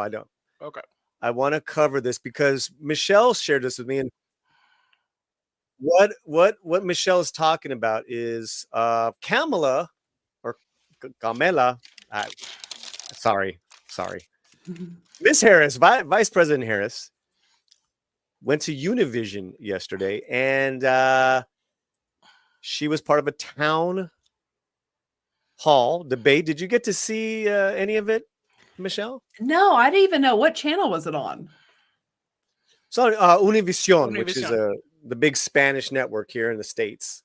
don't. Okay. I want to cover this because Michelle shared this with me, and what Michelle is talking about is Kamala or Kamala. Sorry, Miss Harris, Vice President Harris, went to Univision yesterday, and she was part of a town hall debate. Did you get to see any of it, Michelle? No, I didn't even know. What channel was it on? So Univision, which is the big Spanish network here in the States.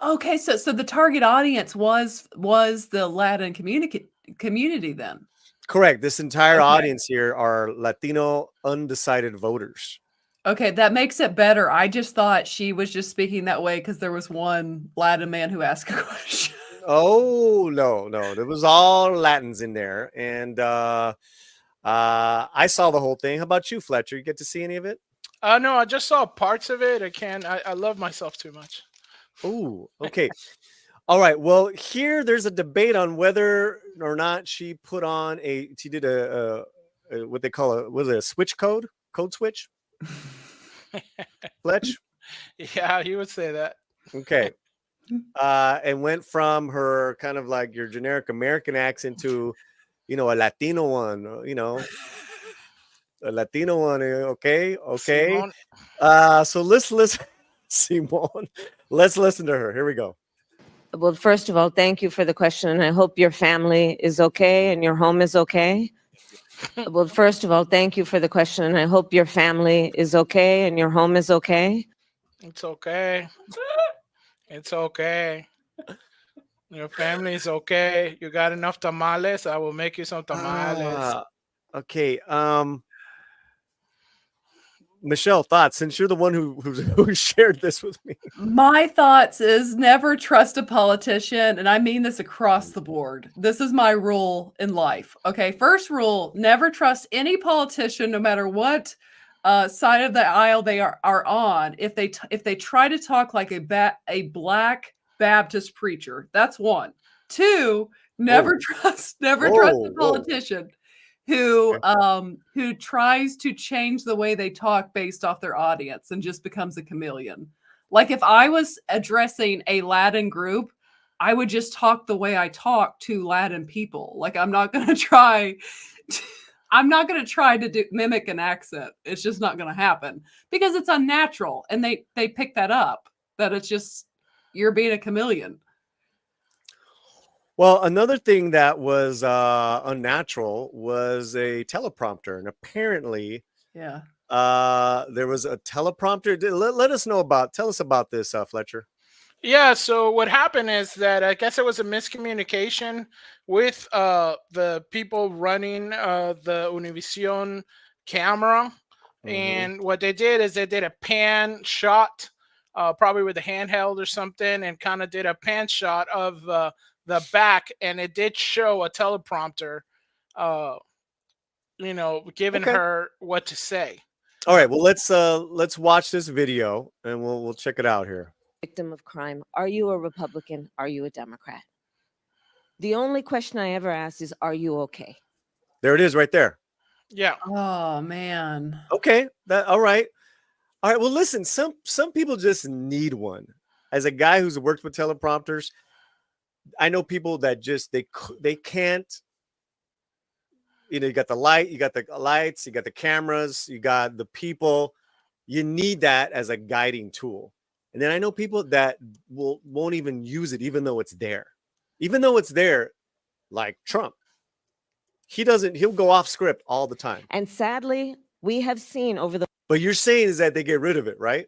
Okay, so the target audience was the Latin community then. Correct. This entire audience here are Latino undecided voters. Okay, that makes it better. I just thought she was just speaking that way because there was one Latin man who asked a question. Oh, no. There was all Latins in there. And I saw the whole thing. How about you, Fletcher? You get to see any of it? No, I just saw parts of it. I love myself too much. Oh, okay. All right. Well, here there's a debate on whether or not she did a what they call a switch code switch. Fletch? Yeah, you would say that. Okay. And went from her kind of like your generic American accent to, a Latino one, a Latino one. Okay. Simone. So let's listen, Simone. Let's listen to her. Here we go. Well, first of all, thank you for the question. I hope your family is okay and your home is okay. Well, first of all, thank you for the question. I hope your family is okay and your home is okay. It's okay. It's okay. Your family is okay. You got enough tamales? I will make you some tamales. Okay. Michelle, thoughts, since you're the one who shared this with me. My thoughts is never trust a politician, and I mean this across the board. This is my rule in life. Okay, first rule, never trust any politician, no matter what side of the aisle they are on. If they try to talk like a black Baptist preacher, that's one. Two, never trust a politician who tries to change the way they talk based off their audience and just becomes a chameleon. Like if I was addressing a Latin group, I would just talk the way I talk to Latin people. Like I'm not going to try to mimic an accent. It's just not going to happen because it's unnatural. And they pick that up, that it's just, you're being a chameleon. Well, another thing that was unnatural was a teleprompter, and apparently, there was a teleprompter. Tell us about this, Fletcher. Yeah. So what happened is that I guess it was a miscommunication with the people running the Univision camera, and what they did is they did a pan shot, probably with a handheld or something, and kind of did a pan shot of the back, and it did show a teleprompter, giving her what to say. All right, well let's watch this video and we'll check it out here. Victim of crime. Are you a Republican? Are you a Democrat? The only question I ever ask is, are you okay? There it is right there. Yeah. Oh man. Okay. All right. All right. Well, listen, some people just need one. As a guy who's worked with teleprompters, I know people that just they can't. You got the light, you got the lights, you got the cameras, you got the people. You need that as a guiding tool. And then I know people that won't even use it, even though it's there. Even though it's there, like Trump. He'll go off script all the time. And sadly, we have seen over the. But you're saying is that they get rid of it, right?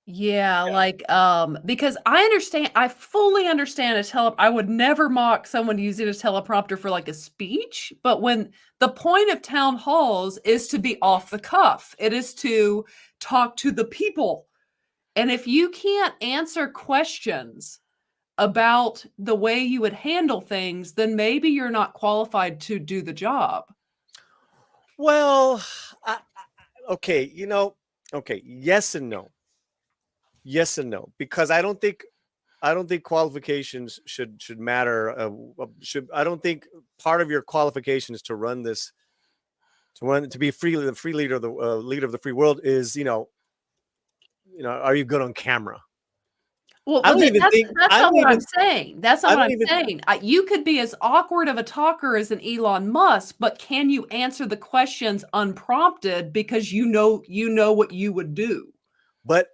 Yeah, like because I fully understand I would never mock someone using a teleprompter for like a speech, but when the point of town halls is to be off the cuff, it is to talk to the people. And if you can't answer questions about the way you would handle things, then maybe you're not qualified to do the job. Well, okay, okay, yes and no. Yes and no, because I don't think qualifications should matter. I don't think part of your qualifications to run this, to be the free leader of the leader of the free world is, are you good on camera? Well, that's not what I'm saying. That's not what I'm saying. You could be as awkward of a talker as an Elon Musk, but can you answer the questions unprompted because you know what you would do? But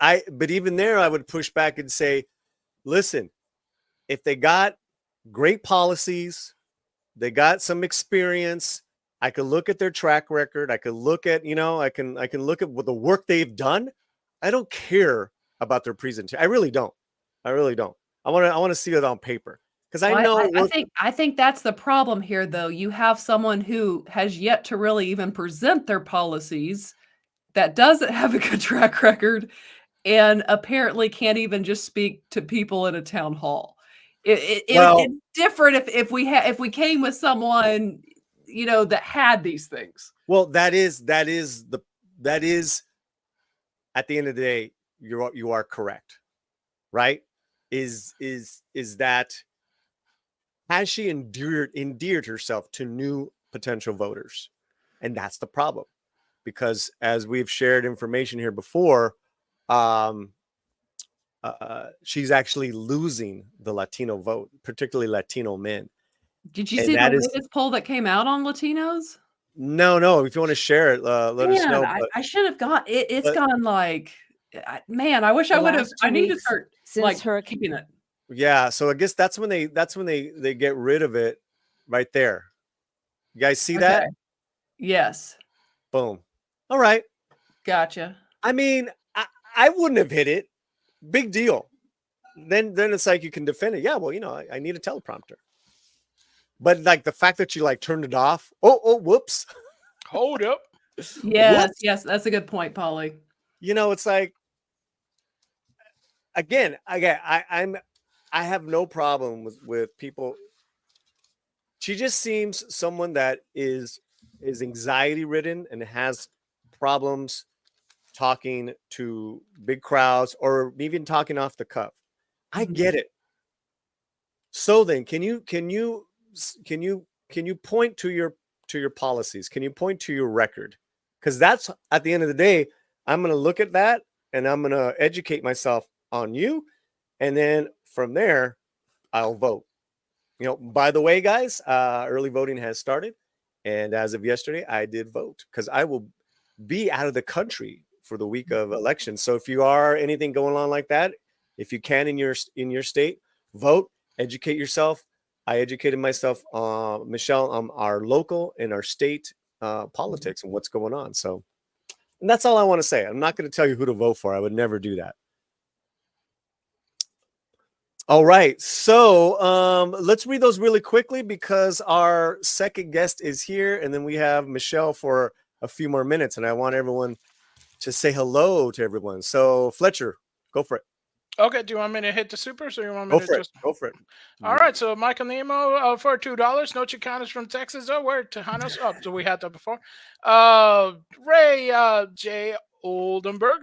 even there, I would push back and say, listen, if they got great policies, they got some experience, I could look at their track record. I could look at, I can look at what the work they've done. I don't care about their presentation. I really don't. I want to see it on paper because I know. I think that's the problem here, though. You have someone who has yet to really even present their policies, that doesn't have a good track record, and apparently can't even just speak to people in a town hall. It's different if we came with someone that had these things. Well, that is at the end of the day, you are correct, right? Is that, has she endeared herself to new potential voters? And that's the problem. Because as we've shared information here before, she's actually losing the Latino vote, particularly Latino men. Did you see the latest poll that came out on Latinos? No. If you want to share it, let us know. I should have got it. It's gone like, man. I wish I would have. I need to start keeping it. Yeah. So I guess that's when they get rid of it, right there. You guys see that? Yes. Boom. All right. Gotcha. I mean, I wouldn't have hit it. Big deal. Then it's like you can defend it. Yeah, well, I need a teleprompter. But like the fact that you turned it off. Oh, whoops. Hold up. Yes, that's a good point, Polly. It's like, again, I have no problem with people. She just seems someone that is anxiety ridden and has problems talking to big crowds or even talking off the cuff. I get it. So then, can you point to your policies? Can you point to your record? Because that's, at the end of the day, I'm going to look at that and I'm going to educate myself on you, and then from there, I'll vote. By the way, guys, early voting has started. And as of yesterday, I did vote because I will be out of the country for the week of elections. So if you are anything going on like that, if you can in your state, vote, educate yourself. I educated myself, Michelle, on our local and our state politics and what's going on. So, and that's all I want to say. I'm not going to tell you who to vote for. I would never do that. All right, so let's read those really quickly because our second guest is here, and then we have Michelle for a few more minutes, and I want everyone to say hello to everyone. So Fletcher, go for it. Okay, do you want me to hit the supers or you want me Go to for it. just... Go for it. All right, so Michael Nemo for $2. No Chicanos from Texas. Oh, we're Tejanos. Oh, so we had that before. Ray J. Oldenburg,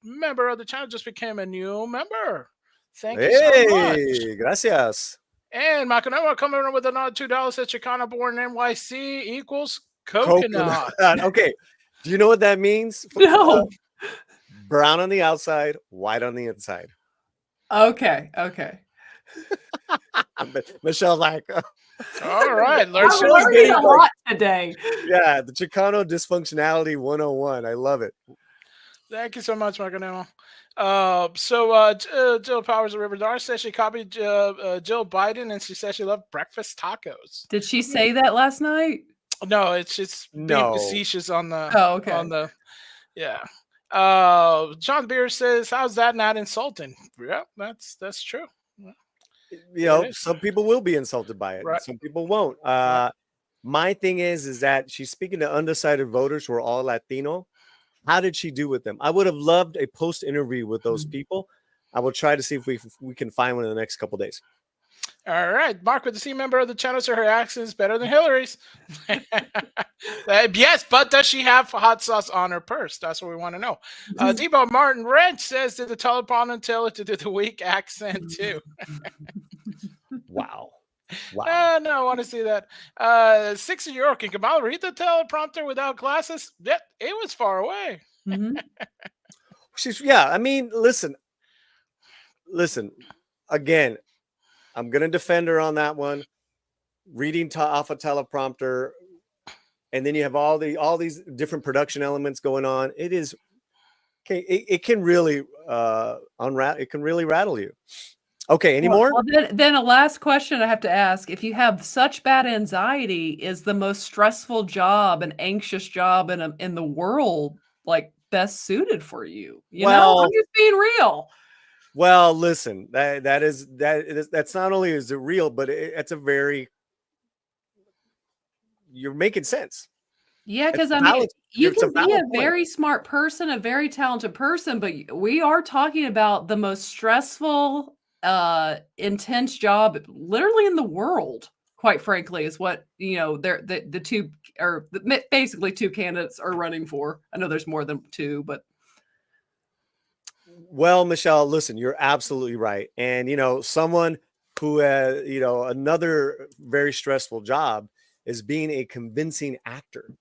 member of the channel, just became a new member. Thank you so much. Hey, gracias. And Michael Nemo coming in with another $2. Says Chicano born NYC equals coconut. Okay. Do you know what that means? No. Brown on the outside, white on the inside. Okay. Michelle's like, all right. I'm learning a lot today. Yeah, the Chicano dysfunctionality 101. I love it. Thank you so much, Michael Nemo. Jill Powers of River Dar says she copied Jill Biden and she says she loved breakfast tacos. Did she say that last night? No, it's just being facetious on the. Oh, okay. On the, yeah. John Beer says, "How's that not insulting?" Yeah, that's true. You know, some people will be insulted by it. Right. Some people won't. My thing is that she's speaking to undecided voters who are all Latino. How did she do with them? I would have loved a post interview with those people. I will try to see if we can find one in the next couple days. All right, Mark with the C member of the channel, so her accent is better than Hillary's. Yes, but does she have hot sauce on her purse? That's what we want to know. Debo Martin Wrench says, did the teleprompter tell it to do the weak accent too? Wow. No, I want to see that. 6 in York, and Kamala read the teleprompter without glasses? Yeah, it was far away. Mm-hmm. I mean, listen. Again, I'm gonna defend her on that one. Reading off a teleprompter, and then you have all these different production elements going on. It can really it can really rattle you. Okay, any more? Well, then a last question I have to ask. If you have such bad anxiety, is the most stressful job and anxious job in the world like best suited for you? You know, I'm just being real. Well, listen, that's not only is it real, but it's a very, you're making sense. Yeah, because I mean, you can be a very smart person, a very talented person, but we are talking about the most stressful, intense job literally in the world, quite frankly, is what, you know, the two, or basically two candidates are running for. I know there's more than two, but. Well, Michelle, listen, you're absolutely right. And, you know, someone who has, you know, another very stressful job is being a convincing actor.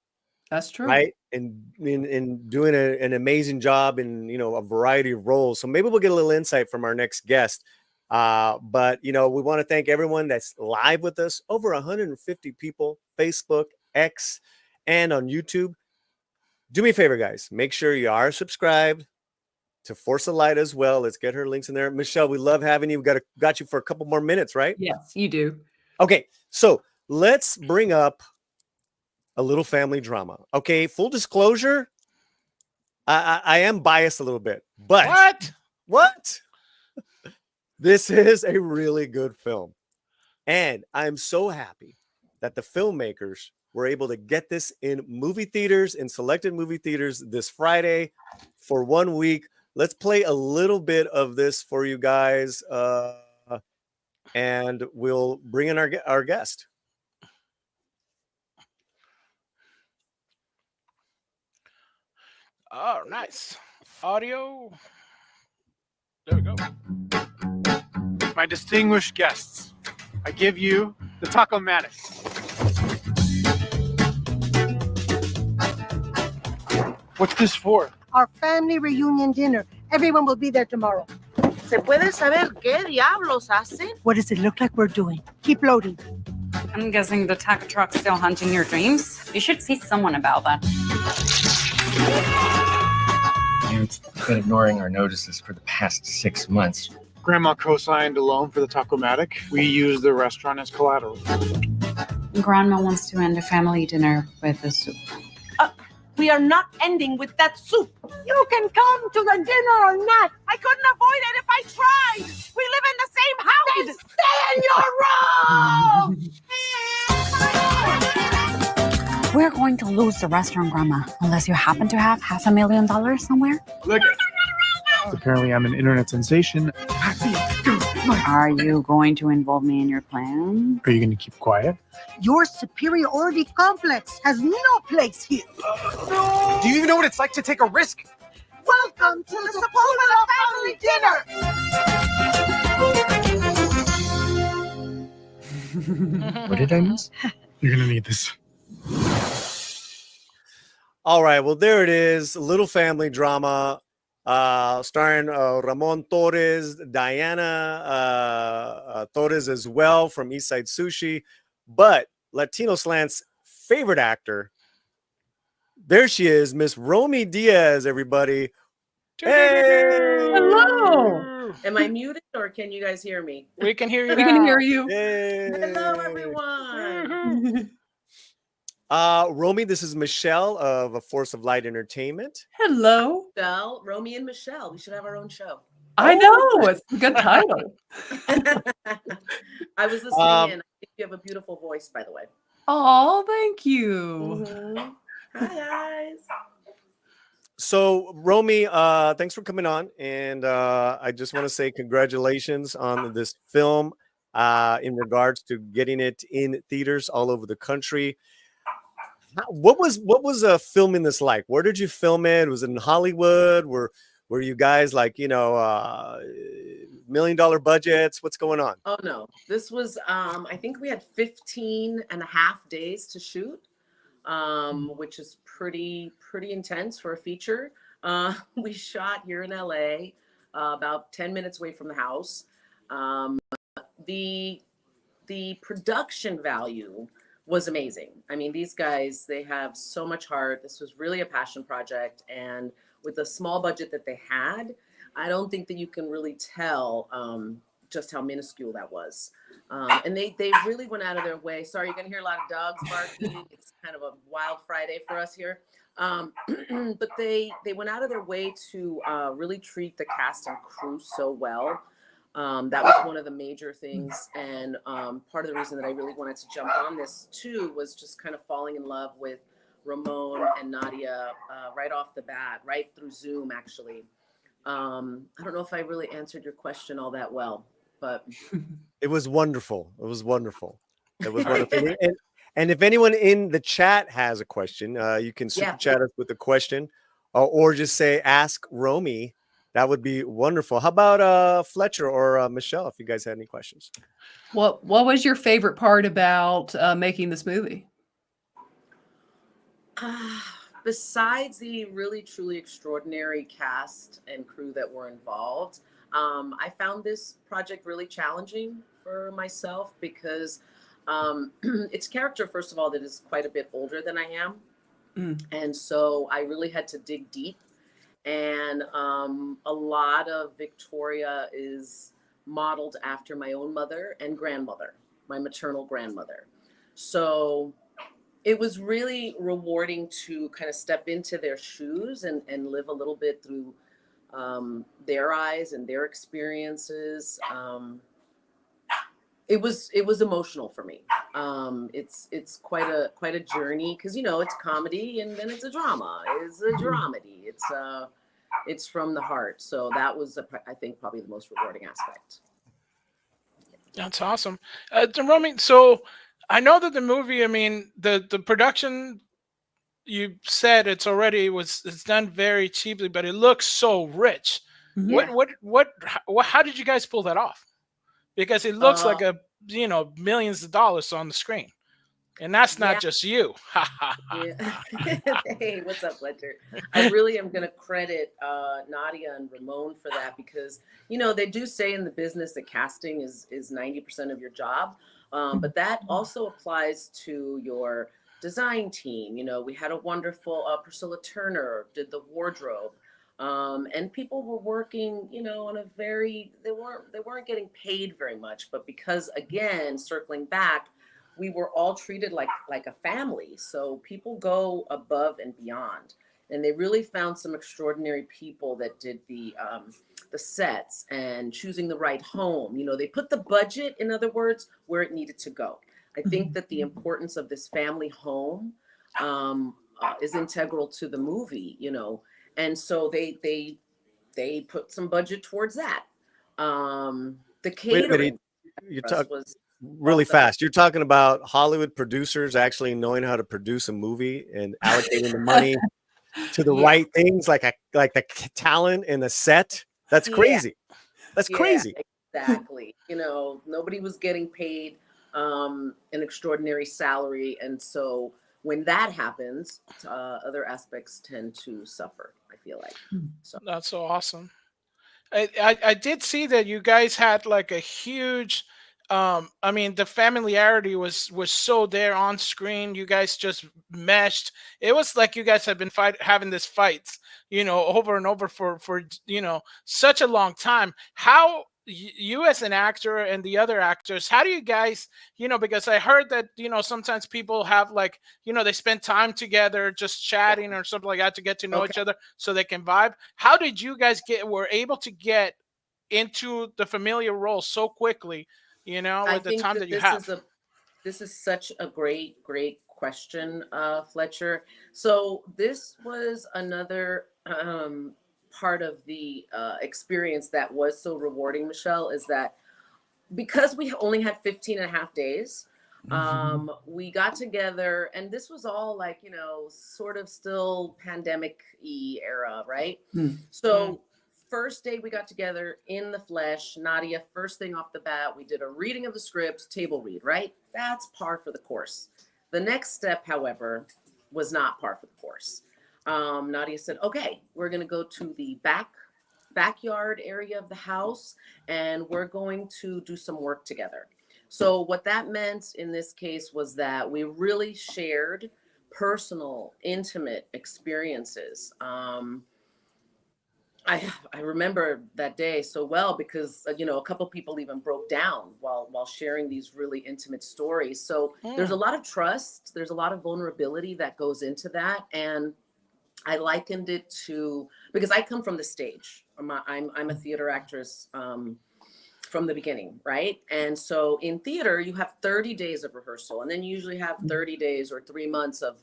That's true. Right. And in doing an amazing job in, you know, a variety of roles. So maybe we'll get a little insight from our next guest. But, you know, we want to thank everyone that's live with us. Over 150 people, Facebook, X, and on YouTube. Do me a favor, guys. Make sure you are subscribed to Force a Light as well. Let's get her links in there. Michelle, we love having you. We got you for a couple more minutes, right? Yes, you do. Okay, so let's bring up a little family drama. Okay, full disclosure, I am biased a little bit, but what? This is a really good film, and I'm so happy that the filmmakers were able to get this in movie theaters, in selected movie theaters this Friday for 1 week. Let's play a little bit of this for you guys, and we'll bring in our guest. Oh, nice. Audio. There we go. My distinguished guests, I give you the Taco-matic. What's this for? Our family reunion dinner. Everyone will be there tomorrow. ¿Se puede saber qué diablos hacen? What does it look like we're doing? Keep loading. I'm guessing the taco truck's still haunting your dreams. You should see someone about that. You've been ignoring our notices for the past 6 months. Grandma co-signed a loan for the Taco-matic. We use the restaurant as collateral. Grandma wants to end a family dinner with a soup. We are not ending with that soup. You can come to the dinner or not. I couldn't avoid it if I tried. We live in the same house. Then stay in your room! We're going to lose the restaurant, Grandma, unless you happen to have $500,000 somewhere. Look, Apparently, I'm an internet sensation. Are you going to involve me in your plan? Are you going to keep quiet? Your superiority complex has no place here. Do you even know what it's like to take a risk? Welcome to the Sepulveda family dinner. What did I miss? You're going to need this. All right, well, there it is. A little family drama starring Ramon Torres, Diana Torres as well from East Side Sushi. But Latino Slant's favorite actor, there she is, Miss Romi Diaz, everybody. Hey! Hello. Am I muted or can you guys hear me? We can hear you. We can hear you. Hello, everyone. Romi, this is Michelle of A Force of Light Entertainment. Hello. Michelle, Romi and Michelle. We should have our own show. I know. It's a good title. I was listening in. I think you have a beautiful voice, by the way. Oh, thank you. Hi, guys. So, Romi, thanks for coming on. And I just want to say congratulations on this film in regards to getting it in theaters all over the country. What was filming this like? Where did you film it? Was it in Hollywood? Were you guys like, $1 million budgets? What's going on? Oh, no. This was, I think we had 15 and a half days to shoot, which is pretty intense for a feature. We shot here in LA, about 10 minutes away from the house. The production value was amazing. I mean, these guys, they have so much heart. This was really a passion project. And with the small budget that they had, I don't think that you can really tell just how minuscule that was. And they really went out of their way. Sorry, you're going to hear a lot of dogs barking. It's kind of a wild Friday for us here. But they went out of their way to really treat the cast and crew so well. That was one of the major things. And part of the reason that I really wanted to jump on this too was just kind of falling in love with Ramon and Nadia right off the bat, right through Zoom, actually. I don't know if I really answered your question all that well, but it was wonderful. It was wonderful. It was wonderful. And if anyone in the chat has a question, you can super chat us with a question or just say, ask Romi. That would be wonderful. How about Fletcher or Michelle, if you guys had any questions? What was your favorite part about making this movie? Besides the really, truly extraordinary cast and crew that were involved, I found this project really challenging for myself because it's character, first of all, that is quite a bit older than I am. And so I really had to dig deep. And a lot of Victoria is modeled after my own mother and grandmother, my maternal grandmother. So it was really rewarding to kind of step into their shoes and live a little bit through their eyes and their experiences. It was emotional for me. It's quite a journey because it's comedy and then it's a drama. It's a dramedy. It's from the heart. So that was I think probably the most rewarding aspect. That's awesome, Romi. So I know that the movie. I mean, the production. You said it's done very cheaply, but it looks so rich. Yeah. How did you guys pull that off? Because it looks like millions of dollars on the screen, and that's not just you. Yeah. Hey, what's up, Fletcher? I really am going to credit Nadia and Ramon for that because they do say in the business that casting is 90% of your job, but that also applies to your design team. We had a wonderful Priscilla Turner did the wardrobe. And people were working, on a they weren't getting paid very much, but because again, circling back, we were all treated like a family. So people go above and beyond, and they really found some extraordinary people that did the sets and choosing the right home. They put the budget, in other words, where it needed to go. I think that the importance of this family home is integral to the movie, and so they they put some budget towards that. The Wait a catering minute. You for us talk was really also fast. You're talking about Hollywood producers actually knowing how to produce a movie and allocating the money to the yeah, right things, like the talent and the set. That's yeah, crazy. That's yeah, crazy. exactly. You know, nobody was getting paid an extraordinary salary, and so when that happens, other aspects tend to suffer. I feel like so. That's so awesome. I did see that you guys had like a huge I mean the familiarity was so there on screen. You guys just meshed. It was like you guys have been having this fights, over and over for such a long time. How you as an actor and the other actors, how do you guys, because I heard that, sometimes people have like, they spend time together just chatting or something like that to get to know Okay. each other so they can vibe. How did you guys were able to get into the familiar role so quickly, I with the think time that that you have? this is such a great question, Fletcher. So this was another part of the experience that was so rewarding, Michelle, is that because we only had 15 and a half days, we got together, and this was all like, sort of still pandemic-y era, right? So first day we got together in the flesh, Nadia, first thing off the bat, we did a reading of the script, table read, right? That's par for the course. The next step, however, was not par for the course. Nadia said, okay, we're going to go to the backyard area of the house, and we're going to do some work together. So what that meant in this case was that we really shared personal, intimate experiences. I remember that day so well because a couple people even broke down while sharing these really intimate stories. So there's a lot of trust, there's a lot of vulnerability that goes into that, and I likened it to, because I come from the stage. I'm a theater actress from the beginning, right? And so in theater, you have 30 days of rehearsal, and then you usually have 30 days or 3 months of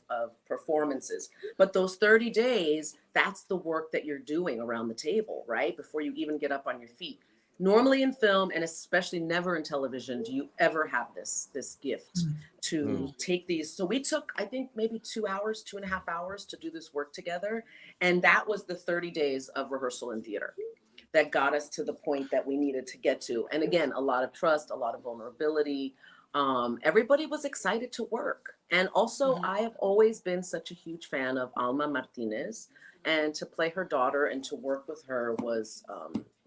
performances. But those 30 days, that's the work that you're doing around the table, right? Before you even get up on your feet. Normally in film, and especially never in television, do you ever have this gift to take these. So we took, I think, maybe 2 hours, 2.5 hours to do this work together. And that was the 30 days of rehearsal in theater that got us to the point that we needed to get to. And again, a lot of trust, a lot of vulnerability. Everybody was excited to work. And also, I have always been such a huge fan of Alma Martinez, and to play her daughter and to work with her was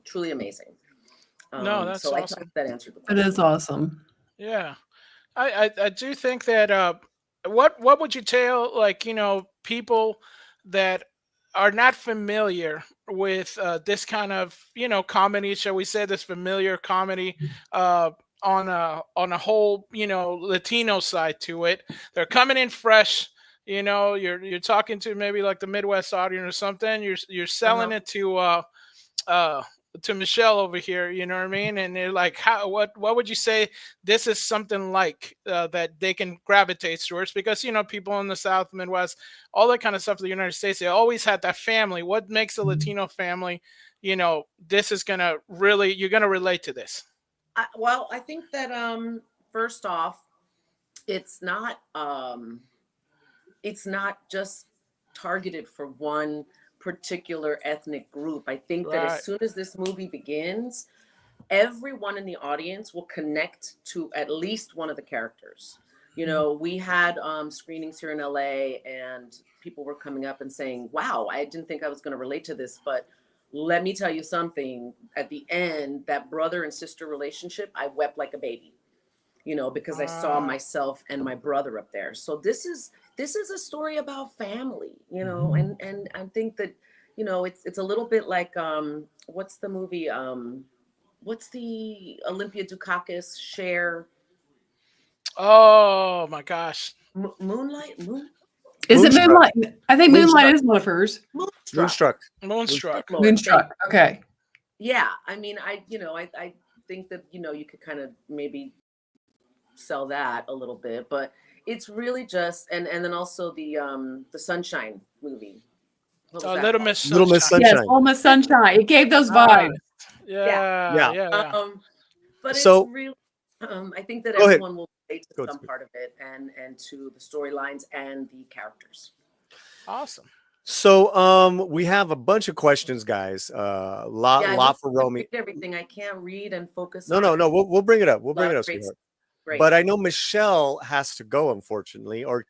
truly amazing. No, that's so I awesome. thought that answered the It question. is awesome. Yeah. I do think that what would you tell, like, people that are not familiar with this kind of, comedy, shall we say, this familiar comedy on a whole, Latino side to it. They're coming in fresh, you're talking to maybe like the Midwest audience or something. You're selling it to Michelle over here, you know what I mean? And they're like, what would you say this is something like that they can gravitate towards? Because, people in the South, Midwest, all that kind of stuff, the United States, they always had that family. What makes a Latino family, this is going to really, you're going to relate to this. Well, I think that first off, it's not just targeted for one particular ethnic group. I think that as soon as this movie begins, everyone in the audience will connect to at least one of the characters. We had screenings here in LA, and people were coming up and saying, wow, I didn't think I was going to relate to this, but let me tell you something. At the end, that brother and sister relationship, I wept like a baby, because I saw myself and my brother up there. So this is a story about family, and I think that, it's a little bit like, what's the movie? What's the Olympia Dukakis Cher? Oh my gosh. Moonlight? Is it Moonlight? I think Moonlight is one of hers. Moonstruck. Moonstruck. Okay. Yeah. I mean, I think that, you could kind of maybe sell that a little bit, but it's really just, and then also the Sunshine movie. What was that Little called? Miss Little Miss Sunshine. Yes, Sunshine. Almost Sunshine. It gave those vibes. Yeah, yeah. But So- it's really, I think that Go ahead. everyone will relate to Go some to- part of it and to the storylines and the characters. Awesome. So we have a bunch of questions, guys. Lot I lot wish for I could Romy. read everything. I can't read and focus. No, on we'll bring it up. We'll bring it up, Great. sweetheart. Great. But I know Michelle has to go, unfortunately, or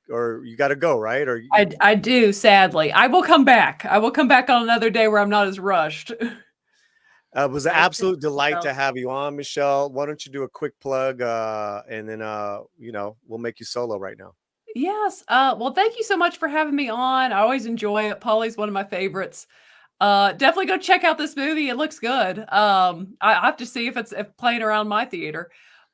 you got to go, right? Or I do, sadly. I will come back. I will come back on another day where I'm not as rushed. it was an absolute delight to have you on, Michelle. Why don't you do a quick plug, and then we'll make you solo right now. Yes. Well, thank you so much for having me on. I always enjoy it. Polly's one of my favorites. Definitely go check out this movie. It looks good. I have to see if it's playing around my theater.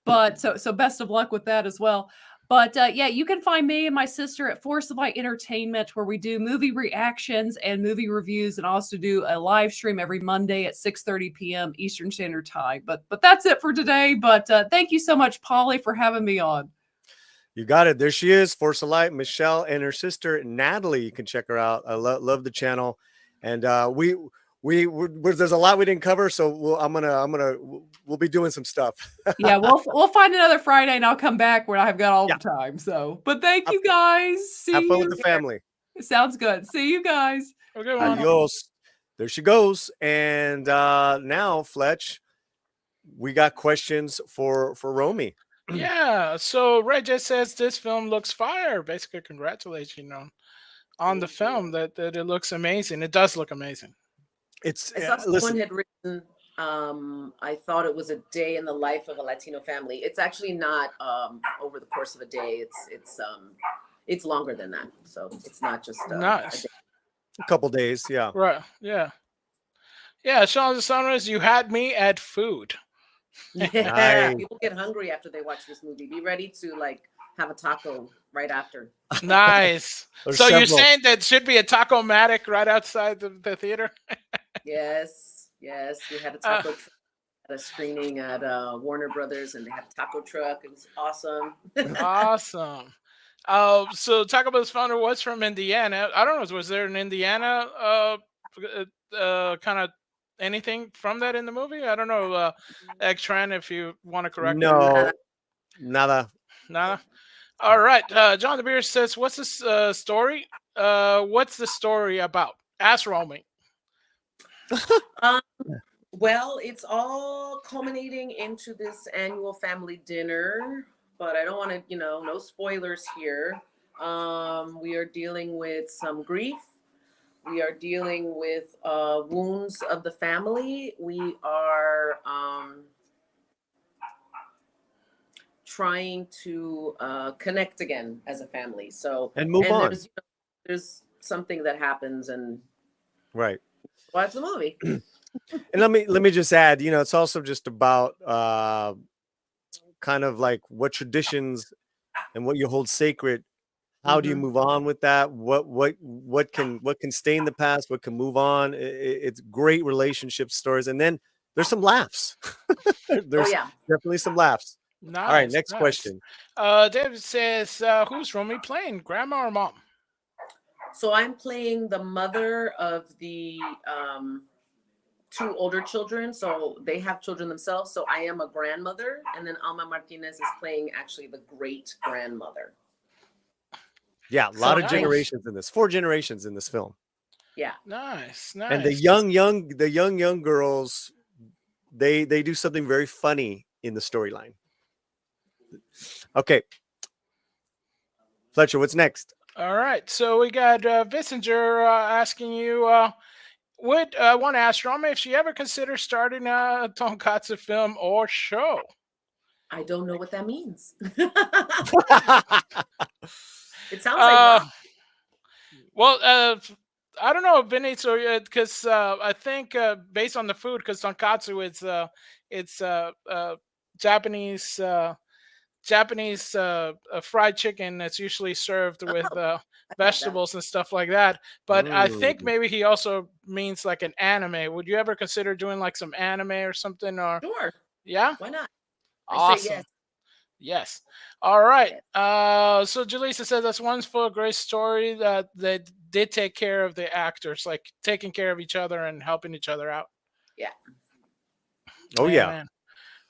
But so best of luck with that as well. But yeah, you can find me and my sister at Force of Light Entertainment, where we do movie reactions and movie reviews, and also do a live stream every Monday at 6:30 p.m. Eastern Standard Time. But that's it for today. But thank you so much, Polly, for having me on. You got it. There she is, Force of Light, Michelle, and her sister Natalie. You can check her out. I love the channel, and there's a lot we didn't cover, so we'll be doing some stuff. Yeah, we'll find another Friday, and I'll come back when I've got all the time. So, but thank you guys. See Have fun you. with the family. Sounds good. See you guys. Okay, well, Adios. There she goes. And now, Fletch, we got questions for Romy. Yeah. So Ray just says this film looks fire. Basically, congratulations on the film that it looks amazing. It does look amazing. It's I saw someone had written, I thought it was a day in the life of a Latino family. It's actually not over the course of a day. It's longer than that. So it's not just Nice. A couple days, yeah. Right. Yeah. Yeah. Sean the Sunrise, you had me at food. Yeah, Nice. people get hungry after they watch this movie. Be ready to have a taco right after. Nice. There's So you're several. saying that should be a taco-matic right outside the theater? Yes. We had a taco truck at a screening at Warner Brothers, and they had a taco truck. It was awesome. Awesome. So Taco Bell's founder was from Indiana. I don't know. Was there an Indiana kind of anything from that in the movie? I don't know. X-Tran, if you want to correct me. No, nada. Nada. All right. John the Beer says, "What's this story? What's the story about?" Ask Romy. Well, it's all culminating into this annual family dinner, but I don't want to, no spoilers here. We are dealing with some grief. We are dealing with wounds of the family. We are trying to connect again as a family. So And move on. There's something that happens, and Right. watch the movie. And let me just add, it's also just about kind of like what traditions and what you hold sacred. How do you move on with that? What can stay in the past? What can move on? It's great relationship stories, and then there's some laughs. There's definitely some laughs. Nice, All right, next nice. question. David says, "Who's Romy playing? Grandma or mom?" So I'm playing the mother of the two older children. So they have children themselves. So I am a grandmother. And then Alma Martinez is playing actually the great grandmother. Yeah, a lot of nice. generations in this. 4 generations in this film. Yeah. Nice. And the young girls, they do something very funny in the storyline. Okay. Fletcher, what's next? All right. So we got Vissinger asking you, I want to ask Romy if she ever considers starting a tonkatsu film or show. I don't know what that means. It sounds like well, I don't know, Vinny. So because I think based on the food, because tonkatsu it's Japanese fried chicken that's usually served with vegetables and stuff like that. But I think maybe he also means like an anime. Would you ever consider doing like some anime or something? Or sure. Yeah. Why not? Awesome. I say yes. Yes. All right. So Julissa says that's one full of great story that they did take care of the actors, like taking care of each other and helping each other out. Yeah. Oh yeah. Amen.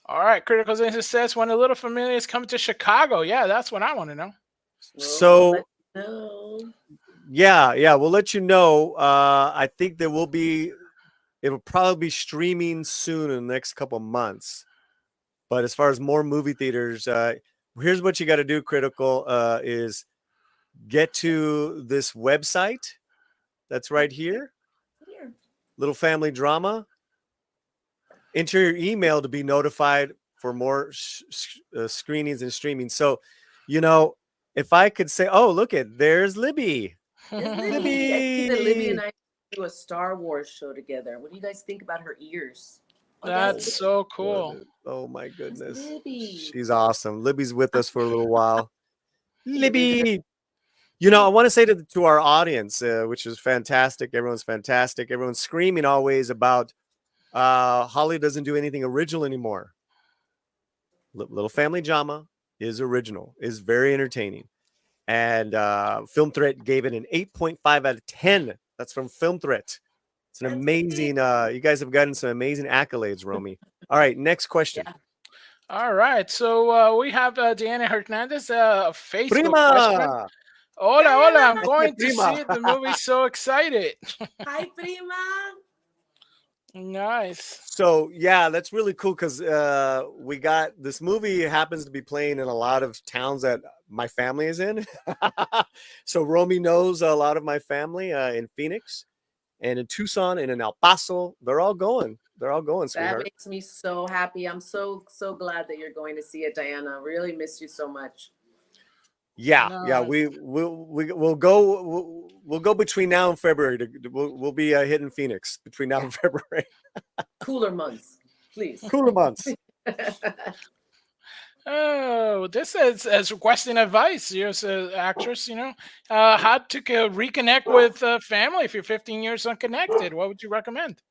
All right. Critical Thinking says when a little familiar is coming to Chicago. Yeah, that's what I want to know. So No. yeah, we'll let you know. I think there will be. It'll probably be streaming soon in the next couple months. But as far as more movie theaters, here's what you got to do, Critical, is get to this website that's right here, Little Family Drama. Enter your email to be notified for more screenings and streaming. So, if I could say, oh, look there's Libby. Libby. I think that Libby and I do a Star Wars show together. What do you guys think about her ears? That's so cool. Oh my goodness. Libby. She's awesome. Libby's with us for a little while. Libby. I want to say to our audience, which is fantastic. Everyone's fantastic. Everyone's screaming always about Holly doesn't do anything original anymore. Little Family Drama is original, is very entertaining. And Film Threat gave it an 8.5 out of 10. That's from Film Threat. It's an amazing, you guys have gotten some amazing accolades, Romy. All right, next question. Yeah. All right. So we have Diana Hernandez, Facebook question. Prima! Hola. I'm going to see the movie. So excited. Hi, Prima. Nice. So yeah, that's really cool because we got this movie happens to be playing in a lot of towns that my family is in. So Romy knows a lot of my family in Phoenix and in Tucson and in El Paso. They're all going, sweetheart. That makes me so happy. I'm so glad that you're going to see it, Diana. Really miss you so much. Yeah, we'll go between now and February. We'll be hitting Phoenix between now and February. Cooler months, please. Cooler months. Oh, this is as requesting advice. You're an actress, how to reconnect with family if you're 15 years unconnected. What would you recommend?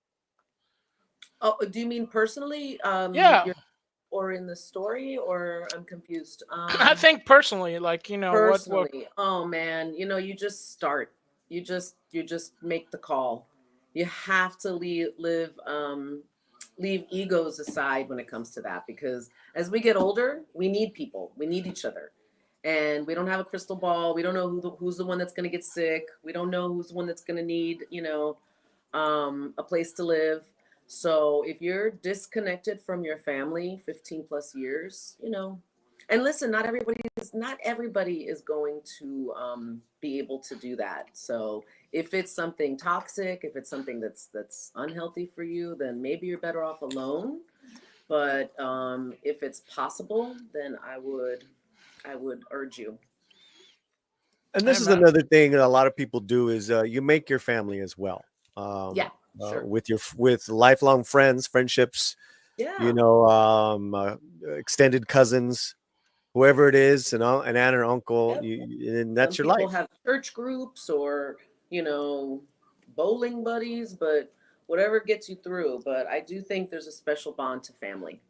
Oh, do you mean personally? Yeah. Or in the story, or I'm confused. I think personally, personally. what? Oh man, you just start. You just make the call. You have to leave egos aside when it comes to that, because as we get older, we need people. We need each other, and we don't have a crystal ball. We don't know who's the one that's going to get sick. We don't know who's the one that's going to need, a place to live. So if you're disconnected from your family 15 plus years, and listen, not everybody is going to be able to do that. So if it's something toxic, if it's something that's unhealthy for you, then maybe you're better off alone. But if it's possible, then I would urge you. And this is another thing that a lot of people do is you make your family as well. Yeah. Sure. With lifelong friendships, extended cousins, whoever it is, an aunt or uncle, and that's Some your life. People have church groups or bowling buddies, but whatever gets you through. But I do think there's a special bond to family.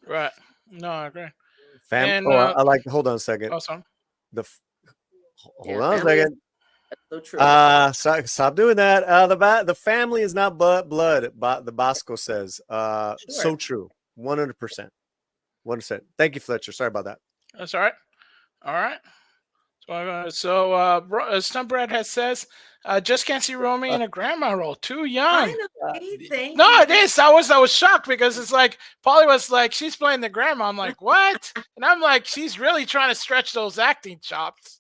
Right. No, I agree. I like. Hold on a second. Oh, sorry. Hold on a second. So true. Stop doing that. The family is not blood. The Bosco says. Sure. So true. 100%. 100%. Thank you, Fletcher. Sorry about that. That's all right. All right. So Stump Brad says, just can't see Romy in a grandma role. Too young. Thank no, you. It is. I was shocked because it's like Polly was like, she's playing the grandma. I'm like, what? And I'm like, she's really trying to stretch those acting chops.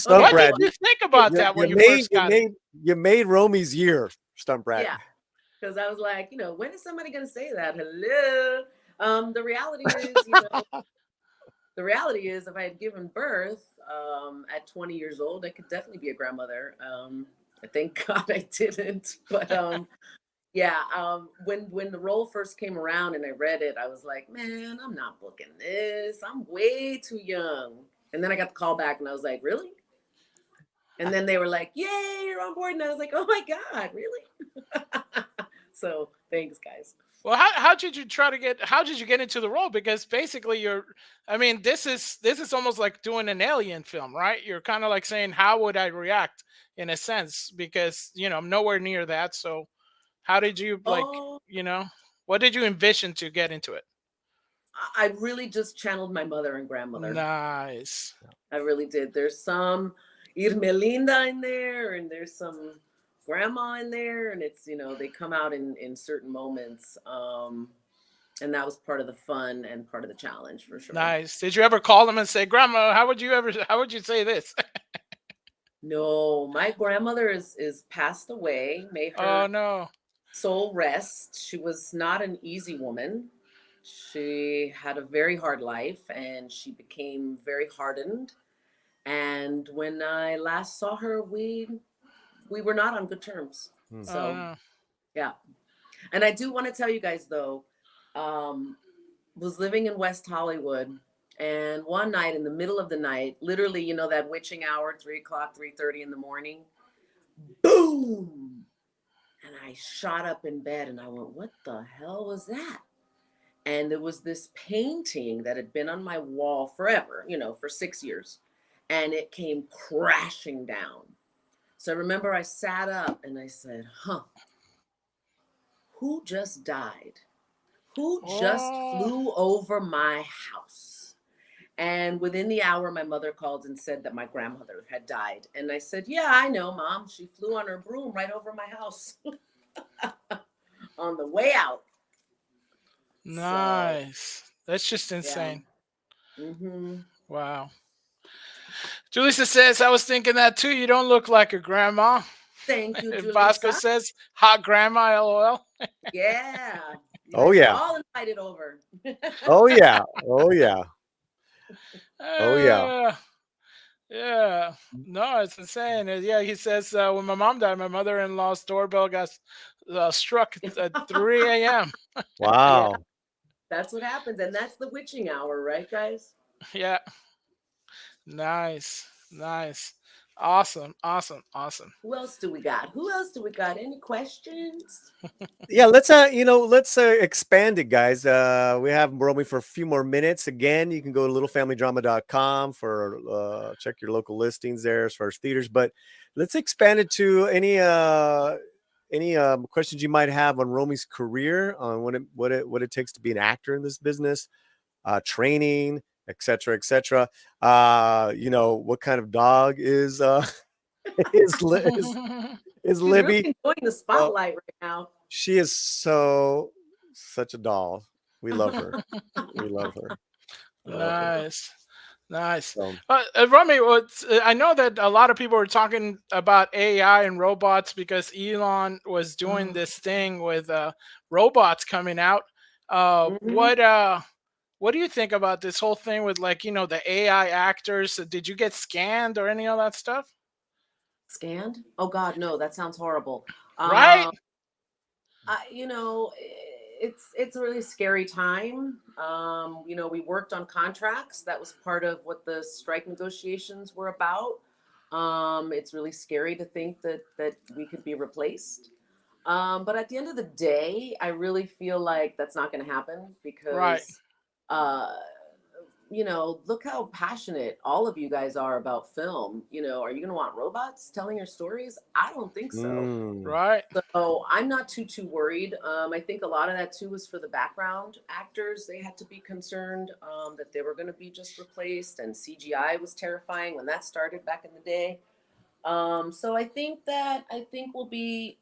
What did you think about that when you first got it? You made Romy's year, Stump Rat. Yeah, because I was like, when is somebody going to say that? Hello. The reality is, if I had given birth at 20 years old, I could definitely be a grandmother. Thank God I didn't. But when the role first came around and I read it, I was like, man, I'm not booking this. I'm way too young. And then I got the call back and I was like, really? And then they were like, yay, you're on board. And I was like, oh my God, really? So thanks, guys. Well, how did you try to get? How did you get into the role? Because basically, I mean, this is almost like doing an alien film, right? You're kind of like saying, how would I react in a sense? Because I'm nowhere near that. So, how did you Oh, what did you envision to get into it? I really just channeled my mother and grandmother. Nice. I really did. There's some Irmelinda in there, and there's some grandma in there, and it's they come out in certain moments. And that was part of the fun and part of the challenge for sure. Nice. Did you ever call them and say, "Grandma, how would you say this?" No, my grandmother is passed away. May Oh her no. soul rest. She was not an easy woman. She had a very hard life, and she became very hardened. And when I last saw her, we were not on good terms. Hmm. So Oh no. yeah. And I do want to tell you guys though, was living in West Hollywood, and one night in the middle of the night, literally, that witching hour, 3:00, 3:30 in the morning, boom! And I shot up in bed and I went, what the hell was that? And there was this painting that had been on my wall forever, for 6 years. And it came crashing down. So I remember I sat up and I said, who just died? Who just flew over my house? And within the hour, my mother called and said that my grandmother had died. And I said, yeah, I know, Mom. She flew on her broom right over my house on the way out. Nice. That's just insane. Yeah. Mm-hmm. Wow. Julissa says, I was thinking that too. You don't look like a grandma. Thank you, Julissa. Bosco says, hot grandma, LOL. Yeah. Oh yeah. All invited over. Oh yeah. Oh yeah. Oh yeah. Yeah. No, it's insane. Yeah, he says, when my mom died, my mother-in-law's doorbell got struck at 3 a.m. Wow. Yeah, that's what happens. And that's the witching hour, right, guys? Yeah. Nice. Nice. Awesome. Awesome. Awesome. Who else do we got? Any questions? Yeah, let's expand it, guys. We have Romi for a few more minutes. Again, you can go to littlefamilydrama.com for check your local listings there as far as theaters. But let's expand it to any questions you might have on Romi's career, on what it takes to be an actor in this business, training, etc., etc. What kind of dog is is She's Libby? really enjoying the spotlight right now. She is such a doll. We love her. We love her. Nice. Nice. So, Romy, I know that a lot of people were talking about AI and robots because Elon was doing this thing with robots coming out. What do you think about this whole thing with the AI actors? Did you get scanned or any of that stuff? Scanned? Oh God, no, that sounds horrible. Right? It's a really scary time. We worked on contracts. That was part of what the strike negotiations were about. It's really scary to think that we could be replaced. But at the end of the day, I really feel like that's not going to happen because, Right. Look how passionate all of you guys are about film. Are you going to want robots telling your stories? I don't think so. Right. So I'm not too worried. I think a lot of that too was for the background actors. They had to be concerned that they were going to be just replaced, and CGI was terrifying when that started back in the day. So I think we'll be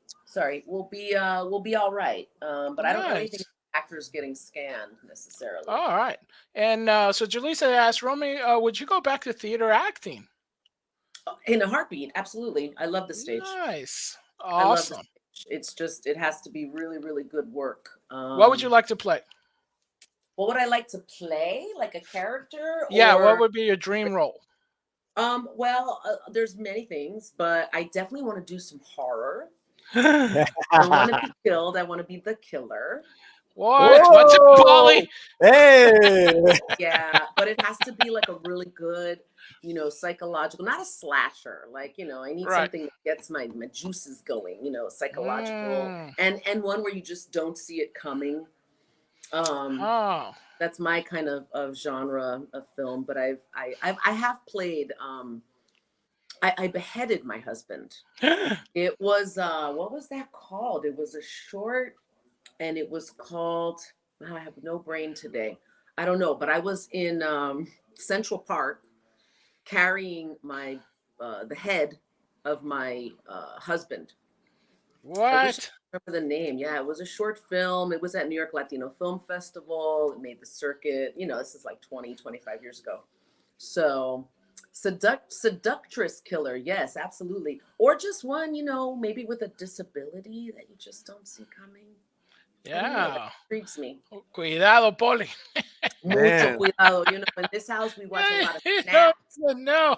all right. But I don't know anything about actors getting scanned necessarily. All right. And so Julissa asked, Romy, would you go back to theater acting? In a heartbeat, absolutely. I love the stage. Nice. I love the Awesome. stage. It's just, it has to be really, really good work. What would you like to play? What would I like to play? Like a character? Yeah, or... what would be your dream role? There's many things, but I definitely want to do some horror. I want to be killed. I want to be the killer. What? What's a Polly? Hey. Yeah, but it has to be like a really good, psychological, not a slasher. Like, I need Right. something that gets my juices going, psychological, Mm. and one where you just don't see it coming. Oh. That's my kind of genre of film. But I have played. I beheaded my husband. It was what was that called? It was a short, and it was called. I have no brain today. I don't know, but I was in Central Park carrying my the head of my husband. I wish What? I remember the name. Yeah, it was a short film. It was at New York Latino Film Festival. It made the circuit. This is like 25 years ago. So seductress killer. Yes, absolutely. Or just one, maybe with a disability that you just don't see coming. I don't know, that Yeah. intrigues me. Cuidado, Polly. Mucho Man. cuidado. In this house, we watch a lot of You snaps. don't know.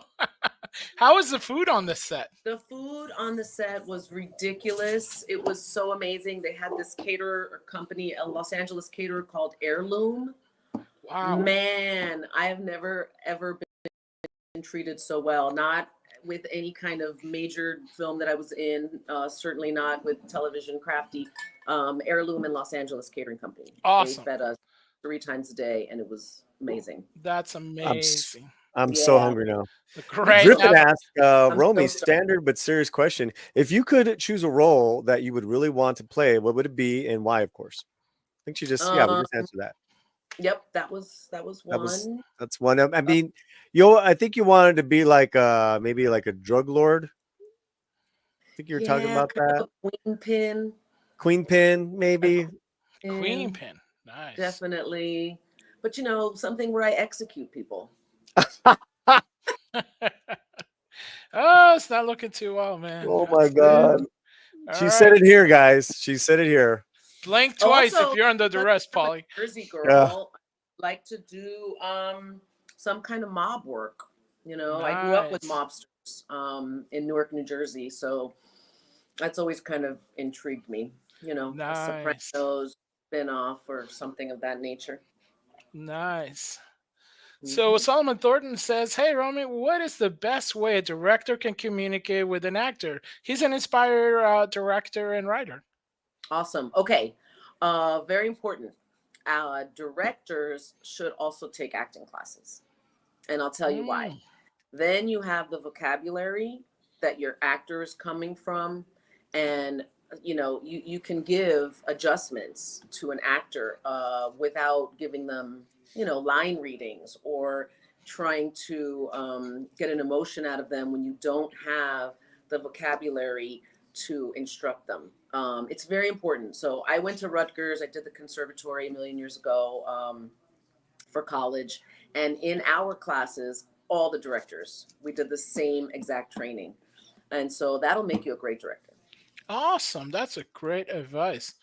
How was the food on the set? The food on the set was ridiculous. It was so amazing. They had this caterer company, a Los Angeles caterer called Heirloom. Wow. Man, I have never, ever been treated so well. Not with any kind of major film that I was in. Certainly not with Television Crafty. Heirloom and Los Angeles Catering Company. Awesome. They fed us 3 times a day, and it was amazing. That's amazing. I'm so hungry now. Great. Griffin Now- asked Romi, so sorry. standard but serious question. If you could choose a role that you would really want to play, what would it be and why, of course? I think she just, we just answered that. Yep, that was one. That's one. I mean, I think you wanted to be like maybe like a drug lord. I think you were talking about kind that. of a queen pin. Queen pin, maybe. Queen pin. Nice. Definitely. But something where I execute people. Oh, it's not looking too well, man. Oh my God. She said it here, guys. She said it here. Blink twice Also, if you're under duress, Polly. Jersey girl, Yeah. like to do some kind of mob work. I grew up with Nice. mobsters in Newark, New Jersey, so that's always kind of intrigued me. A Nice. Sopranos spinoff or something of that nature. Nice. So Solomon Thornton says, "Hey Romy, what is the best way a director can communicate with an actor? He's an inspired director and writer." Awesome. Okay. Very important. Directors should also take acting classes. And I'll tell you why. Then you have the vocabulary that your actor is coming from. And, you can give adjustments to an actor without giving them, line readings or trying to get an emotion out of them when you don't have the vocabulary to instruct them. It's very important. So I went to Rutgers. I did the conservatory a million years ago for college. And in our classes, all the directors, we did the same exact training. And so that'll make you a great director. Awesome. That's a great advice.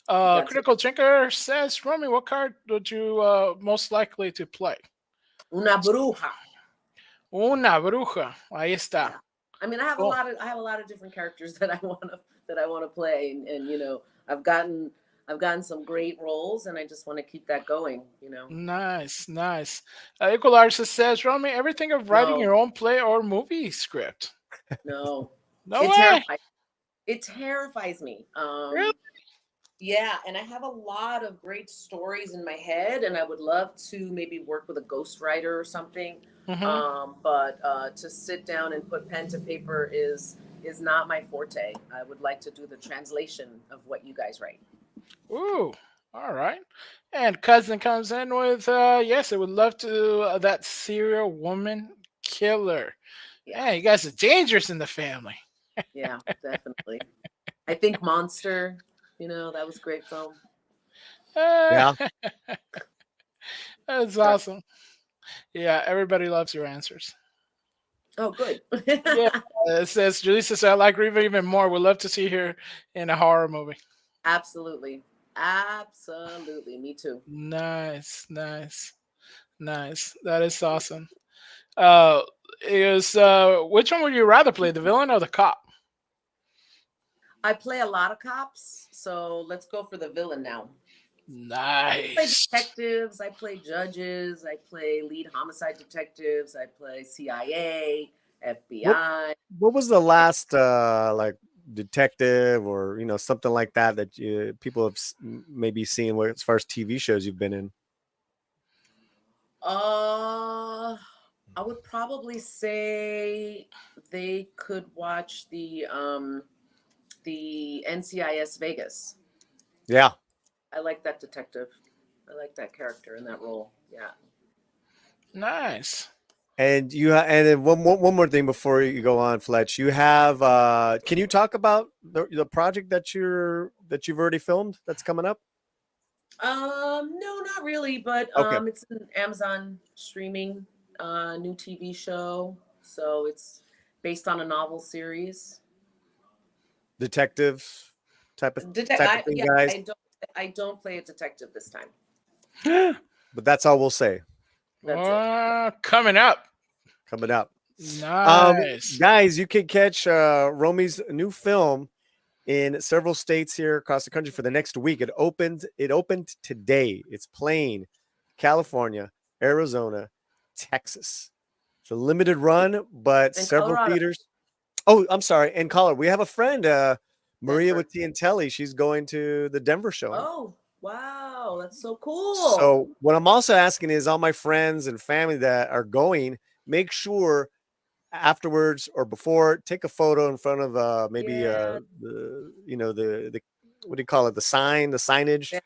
That's Critical Drinker says, Romy, what card would you most likely to play? Una bruja. Una bruja. Ahí está. I mean, I have a lot of different characters that I want to play, and I've gotten some great roles, and I just want to keep that going. Nice. Equalizer says, Romy, everything of writing your own play or movie script. No. No way. It terrifies me. Really? Yeah, and I have a lot of great stories in my head, and I would love to maybe work with a ghostwriter or something. But to sit down and put pen to paper is not my forte. I would like to do the translation of what you guys write. Ooh, all right. And Cousin comes in with, yes, I would love to do that serial woman killer. Yeah, you guys are dangerous in the family. Yeah, definitely. I think Monster, that was a great film. Yeah. That's awesome. Yeah, everybody loves your answers. Oh, good. Yeah, it says, Julie says, I like Reva even more. We'd love to see her in a horror movie. Absolutely. Me too. Nice. That is awesome. Which one would you rather play, the villain or the cop? I play a lot of cops, so let's go for the villain now. I play Nice. detectives. I play judges. I play lead homicide detectives. I play CIA, What FBI. what was the last like detective or something like that that people have maybe seen as far as TV shows you've been in? I would probably say they could watch the NCIS Vegas. Yeah. I like that detective. I like that character in that role. Yeah. Nice. And and then one more thing before you go on, Fletch. You have can you talk about the project that you've already filmed that's coming up? No, not really, but Okay. it's an Amazon streaming new TV show. So it's based on a novel series. Detective type of thing, Yeah, guys. I don't play a detective this time. But that's all we'll say. That's it. Coming up. Coming up. Nice. Guys, you can catch Romi's new film in several states here across the country for the next week. It opened today. It's playing California, Arizona, Texas. It's a limited run, but And several Colorado. theaters. Oh, I'm sorry. And Colorado. We have a friend, Maria with Tiantelli. She's going to the Denver showing. Oh, wow. That's so cool. So what I'm also asking is all my friends and family that are going, make sure afterwards or before, take a photo in front of maybe the what do you call it? The signage. Yeah,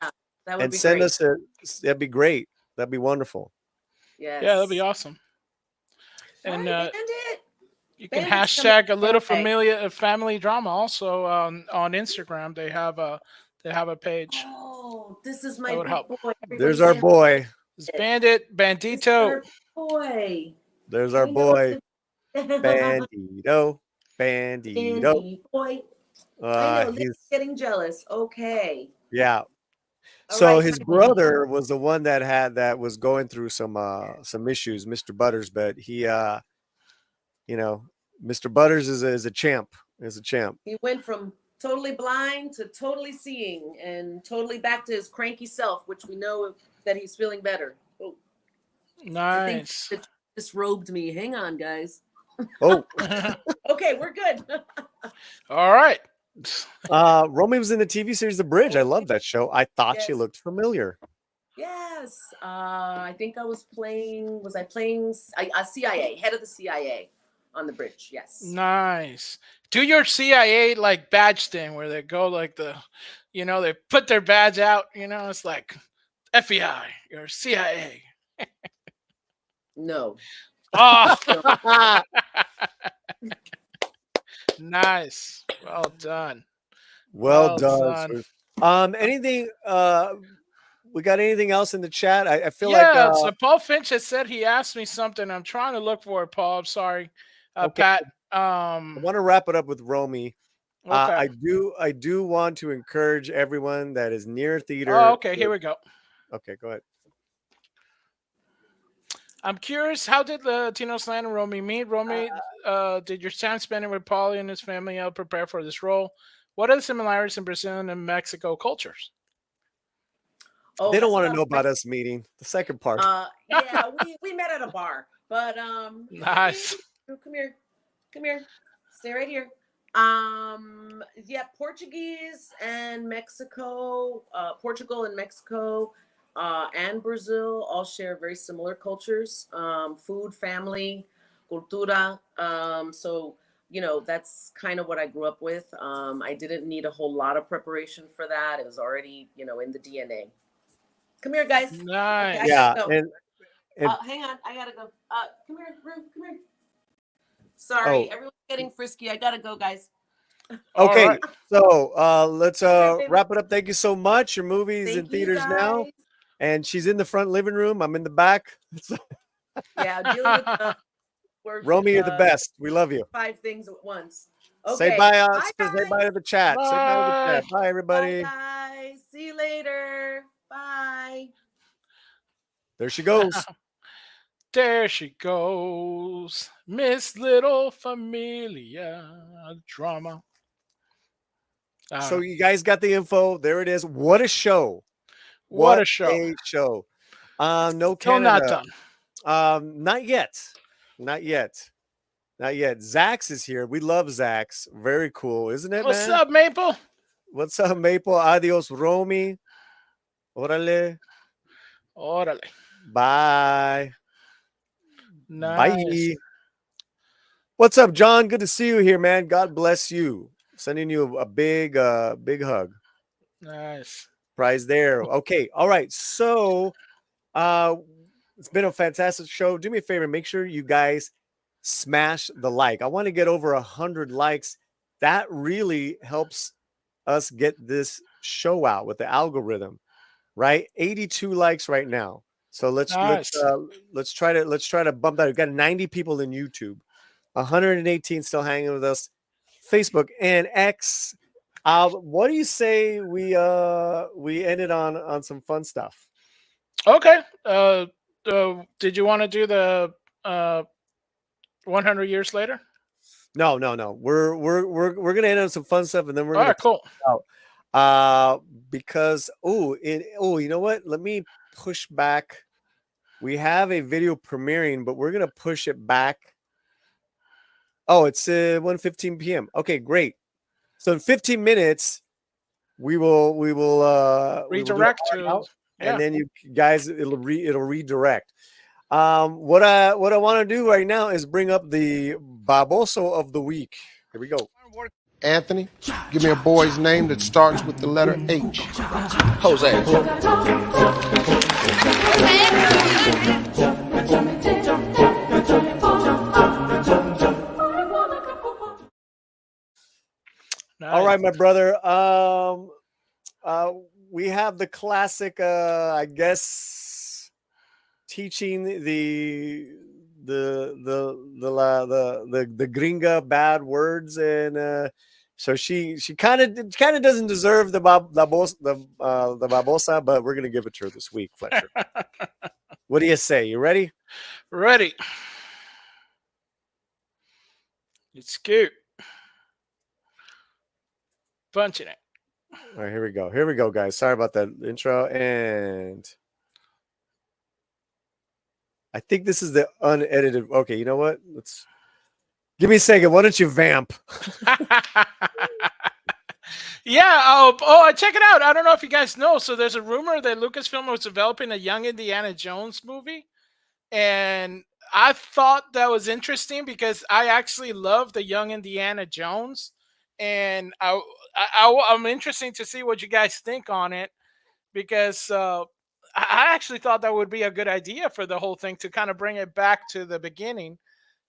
that would and be send great. us that'd be great. That'd be wonderful. Yes. Yeah, that'd be awesome. And Bandit. you can Bandit's hashtag a coming little Friday. family drama also on Instagram. They have a page. Oh, this is my That would big help. boy. There's our boy. It's Bandito. Boy. There's our I know boy. it. Bandito. Bandy boy. I know. Liz He's is getting jealous. Okay. yeah. All So right, his Tiny. brother was the one that was going through some issues, Mr. Butters, but he Mr. Butters is a champ. Is a champ. He went from totally blind to totally seeing and totally back to his cranky self, which we know that he's feeling better. Oh, I think Nice. it disrobed me. Hang on, guys. Oh. Okay, we're good. All right. Romi was in the TV series The Bridge. I love that show. I thought she Yes. looked familiar. Yes. I think I was playing CIA, head of the CIA on The Bridge. Yes. Nice. Do your CIA like badge thing where they go like they put their badge out. It's like FBI or CIA. No. Oh. Nice. Well done. Well done. Sir. Anything? We got anything else in the chat? I feel Yeah. like So Paul Finch has said he asked me something. I'm trying to look for it, Paul. I'm sorry, okay. Pat. I want to wrap it up with Romi. Okay. I do want to encourage everyone that is near theater. Oh, okay. Here we go. Okay, go ahead. I'm curious, how did the Latinos Land and Romi meet? Romi, did your time spending with Paulie and his family help prepare for this role? What are the similarities in Brazil and Mexico cultures? Oh, They don't that's want to about know about us meeting. The second part. Yeah, we met at a bar, but Nice. Come here, stay right here. Yeah, Portuguese and Mexico, Portugal and Mexico, and Brazil all share very similar cultures, food, family, cultura. So that's kind of what I grew up with. I didn't need a whole lot of preparation for that. It was already in the DNA. Come here, guys. Nice. Okay, Yeah, and and hang on, I gotta go. Come here, Rue, come here. Sorry, Oh. everyone's getting frisky. I gotta go, guys. okay, right. so let's baby. wrap it up. Thank you so much. Your movie's in Thank you, theaters now, guys. and she's in the front living room. I'm in the back. Yeah, dealing with the work, Romi, you're the best. We love you. 5 things at once. Say Okay. bye, Bye, say bye to the chat. Say bye to the chat. Bye, everybody. Bye, guys. See you later. Bye. There she goes. There she goes, Miss Little Familia Drama. So you guys got the info. There it is. What a show. What a show. A show. No Still not Canada. done. Not yet. Not yet. Not yet. Zax is here. We love Zax. Very cool, isn't it, What's man? up, Maple? What's up, Maple? Adios, Romi. Órale. Órale. Bye. Nice. Bye. What's up, John? Good to see you here, man. God bless you. Sending you a big hug. Nice. Prize there. Okay. All right. So it's been a fantastic show. Do me a favor, make sure you guys smash the like. I want to get over 100 likes. That really helps us get this show out with the algorithm, right? 82 likes right now. So let's try to bump that. We've got 90 people in YouTube, 118 still hanging with us, Facebook and X. What do you say we ended on some fun stuff? Okay. Did you want to do the 100 years later? No. We're gonna end on some fun stuff, and then we're gonna cool. Out. Because you know what? Let me push back. We have a video premiering, but we're gonna push it back. Oh, it's 1:15 p.m. Okay, great. So in 15 minutes, we will redirect to, and then you guys it'll redirect. What I want to do right now is bring up the Baboso of the week. Here we go. Anthony, give me a boy's name that starts with the letter H. Jose. Nice. All right, my brother. We have the classic, I guess, teaching the gringa bad words, and so she kind of doesn't deserve the babosa, but we're gonna give it to her this week, Fletcher. What do you say? You ready? Ready. It's cute. Punching it. All right, here we go. Here we go, guys. Sorry about that intro. And I think this is the unedited. Okay, you know what? Let's give me a second. Why don't you vamp? Yeah. Check it out. I don't know if you guys know. So there's a rumor that Lucasfilm was developing a Young Indiana Jones movie. And I thought that was interesting because I actually love the Young Indiana Jones. And I'm interested to see what you guys think on it, because I actually thought that would be a good idea for the whole thing, to kind of bring it back to the beginning.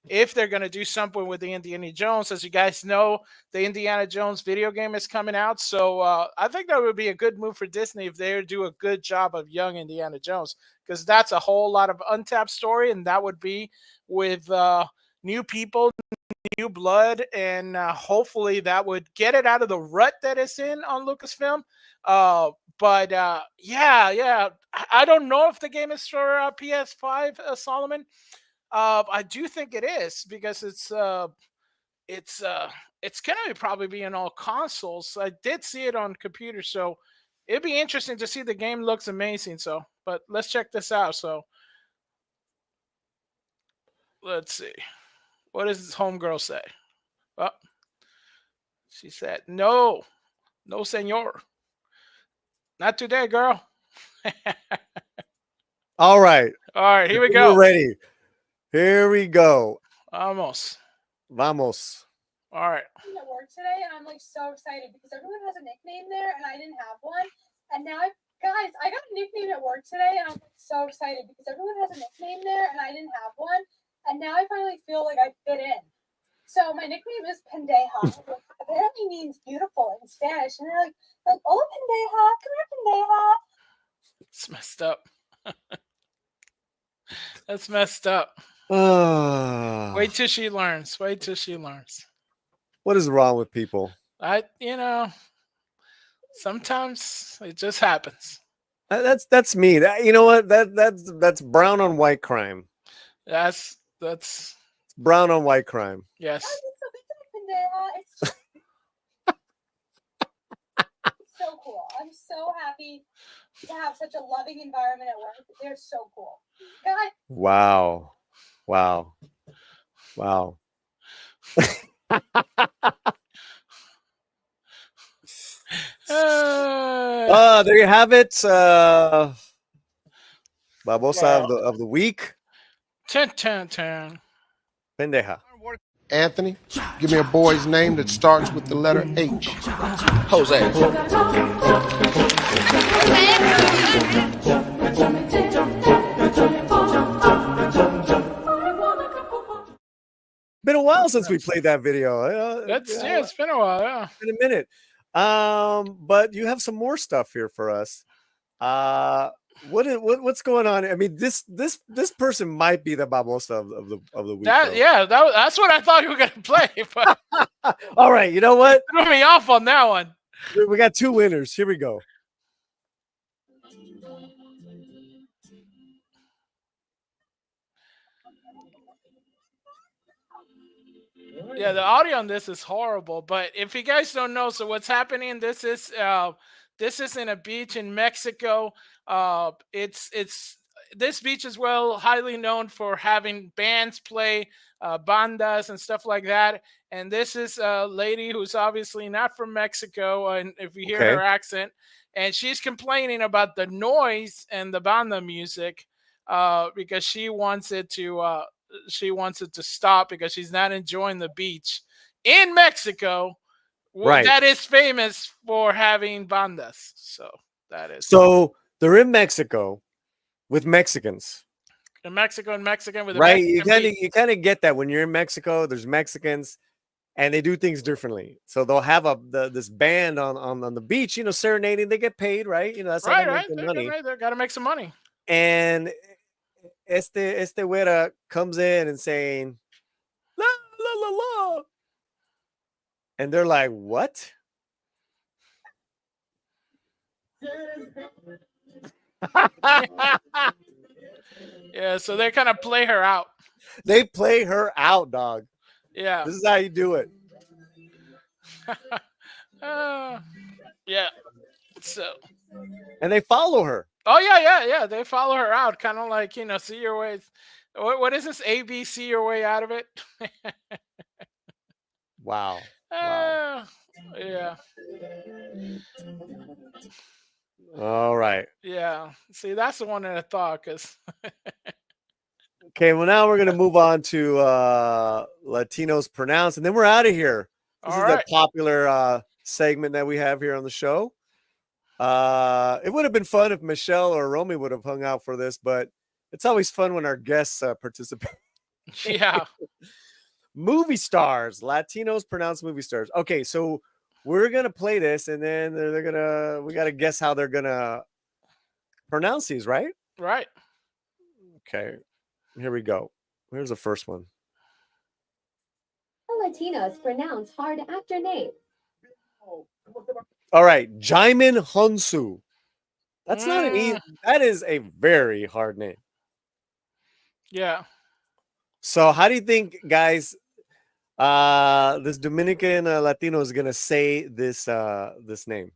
If they're going to do something with the Indiana Jones, as you guys know, the Indiana Jones video game is coming out. So I think that would be a good move for Disney if they do a good job of Young Indiana Jones, because that's a whole lot of untapped story, and that would be with new people, new blood, and hopefully that would get it out of the rut that it's in on Lucasfilm. But yeah, I don't know if the game is for PS5, Solomon. I do think it is, because it's gonna probably be in all consoles. I did see it on computer, so it'd be interesting to see. The game looks amazing. So, but let's check this out. So, let's see. What does this homegirl say? Well, she said, no, senor. Not today, girl. All right. Here we go. We're ready. Here we go. Vamos. All right. I'm at work today, and I'm like so excited because everyone has a nickname there, and I didn't have one. And now, I got a nickname at work today, and I'm so excited because everyone has a nickname there, and I didn't have one. And now I finally feel like I fit in. So my nickname is Pendeja, which apparently means beautiful in Spanish. And they're like, hola Pendeja, come here Pendeja. It's messed up. That's messed up. Wait till she learns. What is wrong with people? Sometimes it just happens. That's me. You know what? That's brown on white crime. That's brown on white crime. Yes. It's so cool. I'm so happy happy to have such a loving environment at work. They're so cool. God. Wow. Wow. Wow. There you have it. Babosa of the week. 10. Pendeja. Anthony, give me a boy's name that starts with the letter H. Jose. Been a while since we played that video. It's been a while. Yeah, been a minute. But you have some more stuff here for us. What's going on? I mean, this person might be the Babosa of the week. That's what I thought you were gonna play. But all right, you know what? Threw me off on that one. We got 2 winners. Here we go. Yeah, the audio on this is horrible. But if you guys don't know, so what's happening? This is in a beach in Mexico. It's this beach is highly known for having bands play, bandas and stuff like that. And this is a lady who's obviously not from Mexico, and if you hear her accent, and she's complaining about the noise and the banda music because she wants it to stop because she's not enjoying the beach in Mexico. Right. That is famous for having bandas. So that is. So they're in Mexico with Mexicans. In Mexico and Mexican with a right. Mexican You kind of get that when you're in Mexico. There's Mexicans, and they do things differently. So they'll have this band on the beach, serenading. They get paid, right? That's how they make their money. They got to make some money. And este güera comes in and saying, la la la la, and they're like, what? Yeah, so they kind of play her out. They play her out, dog. Yeah, this is how you do it. Yeah. So. And they follow her. Oh yeah. They follow her out, kind of like see your way. What is this? ABC your way out of it. Wow. Yeah. All right. Yeah. See, that's the one that I thought. Cause. Okay. Well, now we're gonna move on to Latinos Pronounce, and then we're out of here. This is the popular segment that we have here on the show. It would have been fun if Michelle or Romi would have hung out for this, but it's always fun when our guests participate. Yeah. Movie stars, Latinos Pronounce movie stars. Okay, so we're gonna play this, and then we gotta guess how they're gonna pronounce these, right? Right. Okay, here we go. Here's the first one. Latinos pronounce hard actor name. All right, Jaimin Hunsu. That's not an easy. That is a very hard name. Yeah. So, how do you think, guys? This Dominican Latino is gonna say this name.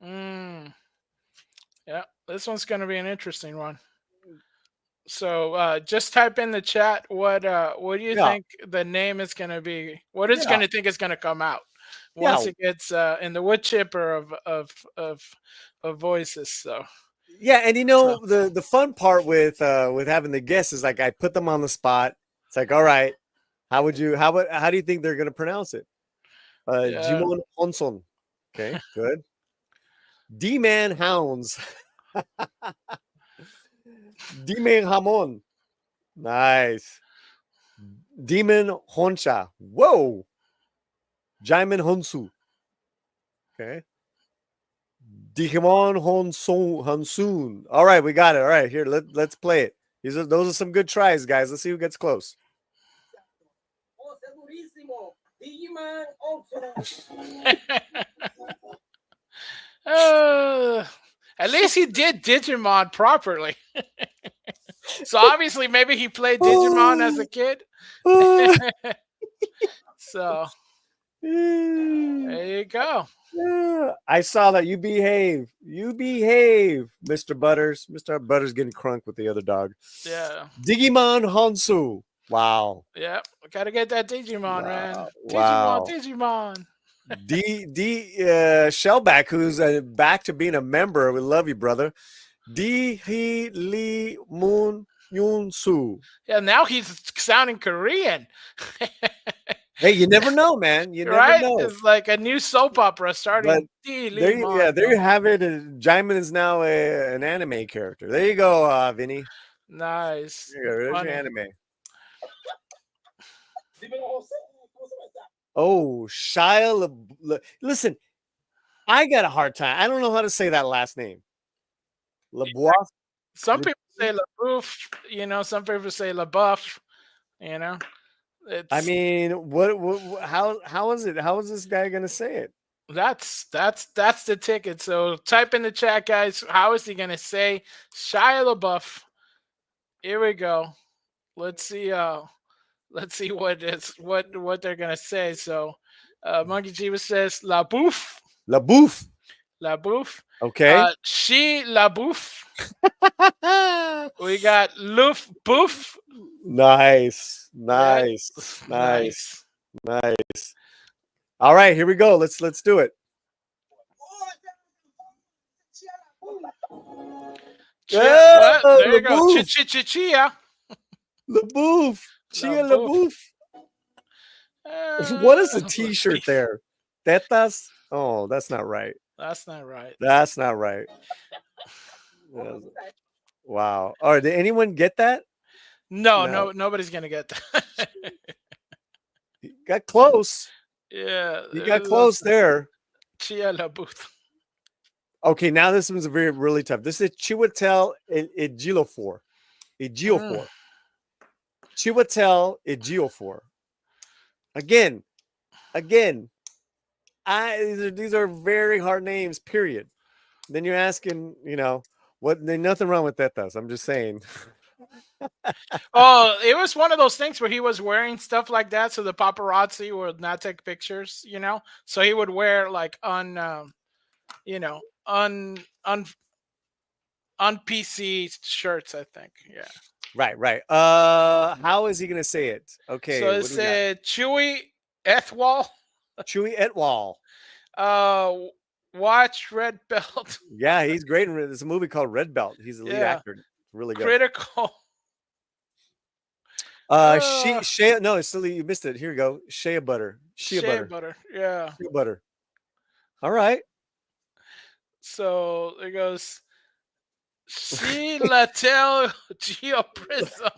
Yeah, this one's gonna be an interesting one. So just type in the chat what do you think the name is gonna be? What is gonna think is gonna come out once it gets in the wood chipper of voices. So yeah, and the fun part with having the guests is like I put them on the spot. It's like, all right. How do you think they're gonna pronounce it? Jimon Honson. Okay, good. D-Man Hounds. D-Man Hamon. Nice. Demon Honcha. Whoa. Jaimin Honsu. Okay. Digimon Honsoon. All right, we got it. All right, here, let's play it. Those are some good tries, guys. Let's see who gets close. At least he did Digimon properly. So obviously maybe he played Digimon as a kid. So there There you go. I saw that. You behave. You behave, Mr. Butters. Mr. Butters getting crunk with the other dog. Yeah. Digimon Hansu. Wow. Yeah. We gotta get that Digimon, man. Wow. Digimon. Shellback, who's back to being a member. We love you, brother. Di Lee Moon Yoon Soo. Yeah, now he's sounding Korean. Hey, you never know, man. You never Right? know. It's like a new soap opera starting. But there you have it. Jaimin is now an anime character. There you go, Vinny. Nice. There you go. There's Funny. your anime. Oh, listen, I got a hard time. I don't know how to say that last name. LeBois. Some people say LaBouffe, some people say LaBuff, I mean, how is it? How is this guy gonna say it? That's the ticket. So type in the chat, guys. How is he gonna say Shia LaBeouf? Here we go. Let's see what they're gonna say. So Monkey Jiva says LaBouffe. LaBouffe. LaBouffe. Okay. She LaBouffe. We got Loof Boof. Nice. All right, here we go. Let's do it. There you go. Chia. LaBouffe. Chia LaBouffe. What is the T-shirt there? Tetas? Oh, that's not right. That's not right. That's not right. Wow. All right. Did anyone get that? No, nobody's gonna get that. You got close. Yeah. You got close there. Chia LaBouffe. Okay, now this one's really tough. This is Chiwetel Ejiofor. Chiwetel Ejiofor. Again, these are very hard names, period. Then you're asking, what? There's nothing wrong with that, though. I'm just saying. Oh, it was one of those things where he was wearing stuff like that, so the paparazzi would not take pictures, So he would wear like on PC shirts, I think. Yeah. Right. How is he gonna say it? Okay. So it said Chewy Ethwal. Chewy Etwall. Watch Red Belt. Yeah, he's great. There's a movie called Red Belt. He's the lead actor. Really good. Critical. Shea. No, it's still, you missed it. Here you go. Shea butter. Shea butter. Yeah. Shea butter. All right. So there goes. See Latel Geoprism.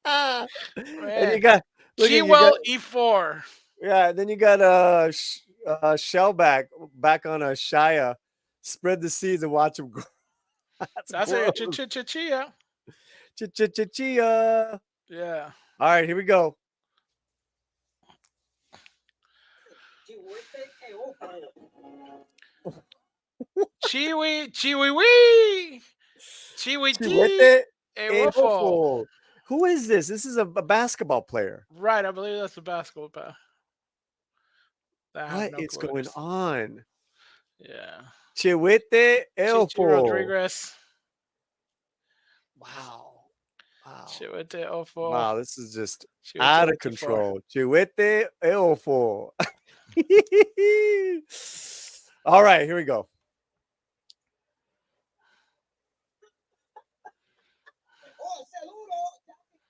And you got E4. Yeah, then you got Shellback back on a Shia. Spread the seeds and watch them grow. That's it. Chia. Chia. Yeah. All right, here we go. Chiwi wee. Chiwi Who is this? This is a basketball player. Right, I believe that's a basketball player. What is going on? Yeah. Chiwete Elfo. Rodriguez. Wow. Chiwete Elfo. Wow, this is just out of control. Chiwete Elfo. All right, here we go.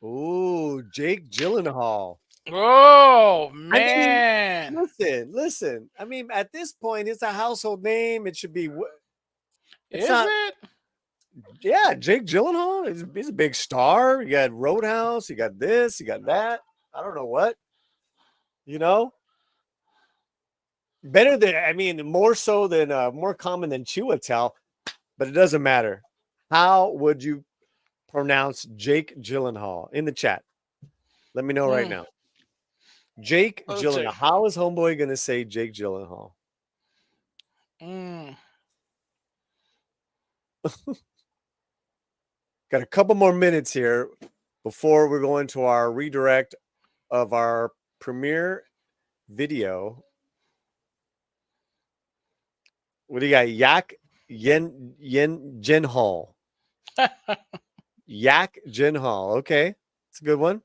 Ooh, Jake Gyllenhaal. Oh man! I mean, listen. I mean, at this point, it's a household name. It should be. Is it? Yeah, Jake Gyllenhaal. He's a big star. You got Roadhouse. You got this. You got that. I don't know what. Better than. I mean, more so than more common than Chiwetel, but it doesn't matter. How would you pronounce Jake Gyllenhaal in the chat? Let me know right now. Jake Gyllenhaal. How is Homeboy going to say Jake Gyllenhaal? Got a couple more minutes here before we're going to our redirect of our premiere video. What do you got? Yen Jin Hall. Yak Jin Hall. Okay. It's a good one.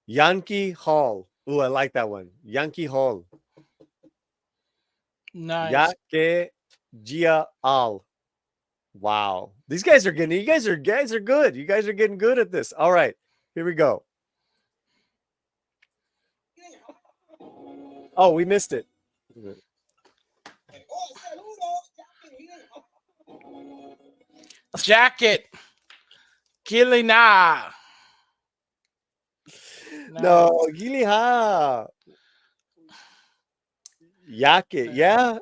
Yankee Hall. Ooh, I like that one. Yankee Hall. Nice. Yake Gia Al. Wow. These guys are getting, you guys are good. You guys are getting good at this. All right. Here we go. Oh, we missed it. Jacket. Gilina. No, Giliha. Yake. Yeah.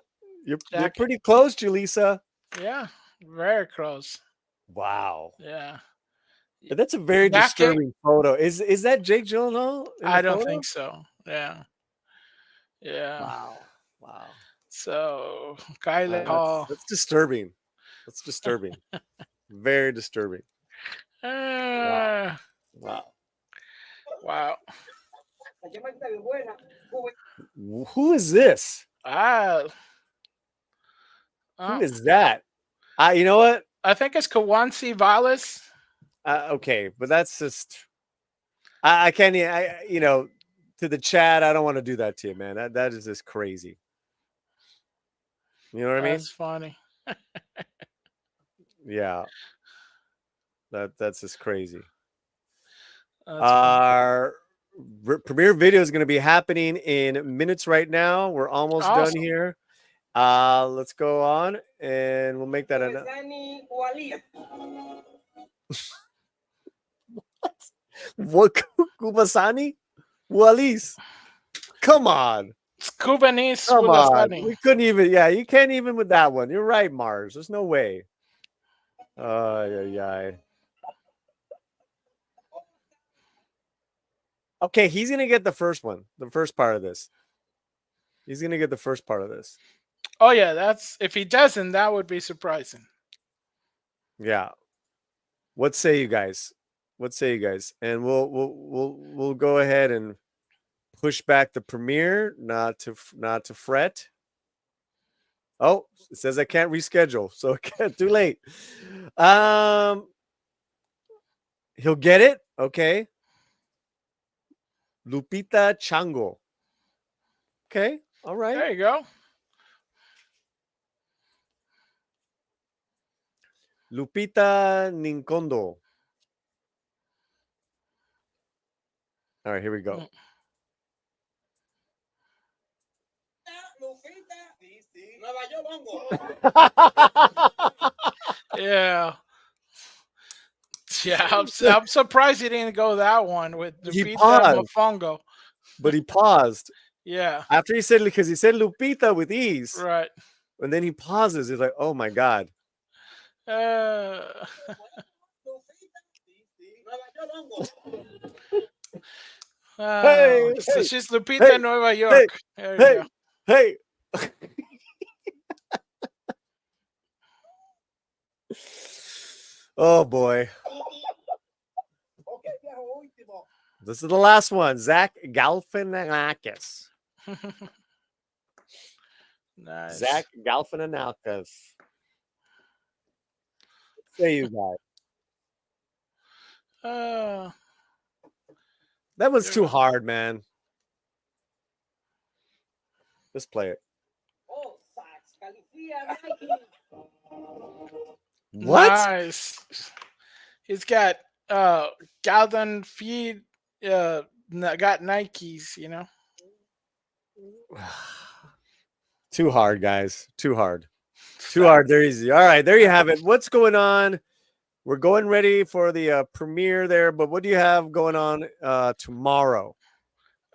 You're pretty close, Julissa. Yeah, very close. Wow. Yeah. That's a very disturbing photo. Is that Jake Gyllenhaal? I don't think so. Yeah. Yeah. Wow. Wow. So Kylie Hall. That's disturbing. That's disturbing. Very disturbing. Wow. Wow. Wow. Who is this? Who Who is that? You know what? I think it's Kawansi Valles. Okay, but that's just I can't. To the chat, I don't want to do that to you, man. That is just crazy. You know what I mean? That's funny. Yeah. That's just crazy. That's Premiere video is going to be happening in minutes right now. We're almost done here. Let's go on and we'll make that What Kubasani? Walis. Come on. It's Cubanese. Come on. We couldn't even, you can't even with that one. You're right, Mars. There's no way. Okay, he's gonna get the first one, the first part of this. He's gonna get the first part of this. Oh yeah, that's if he doesn't, that would be surprising. Yeah. What say you guys? What say you guys? And we'll go ahead and push back the premiere, not to fret. Oh, it says I can't reschedule, so too late. He'll get it. Okay. Lupita Chango. Okay. All right. There you go. Lupita Ninkondo. All right, here we go. Yeah. Yeah, I'm surprised he didn't go that one with Lupita Mofongo. But he paused. Yeah. After he said, because he said Lupita with ease. Right. And then he pauses. He's like, oh my God. Hey, so she's Lupita Nueva York. Hey. Oh boy. This is the last one. Zach Galifianakis. Nice. Zach Galifianakis. Say you guys. That was too hard, man. Let's play it. What? Nice. He's got Galdan feet. Got Nikes. You know. Too hard, guys. Too hard. Too hard. They're easy. All right, there you have it. What's going on? We're going ready for the premiere there, but what do you have going on tomorrow?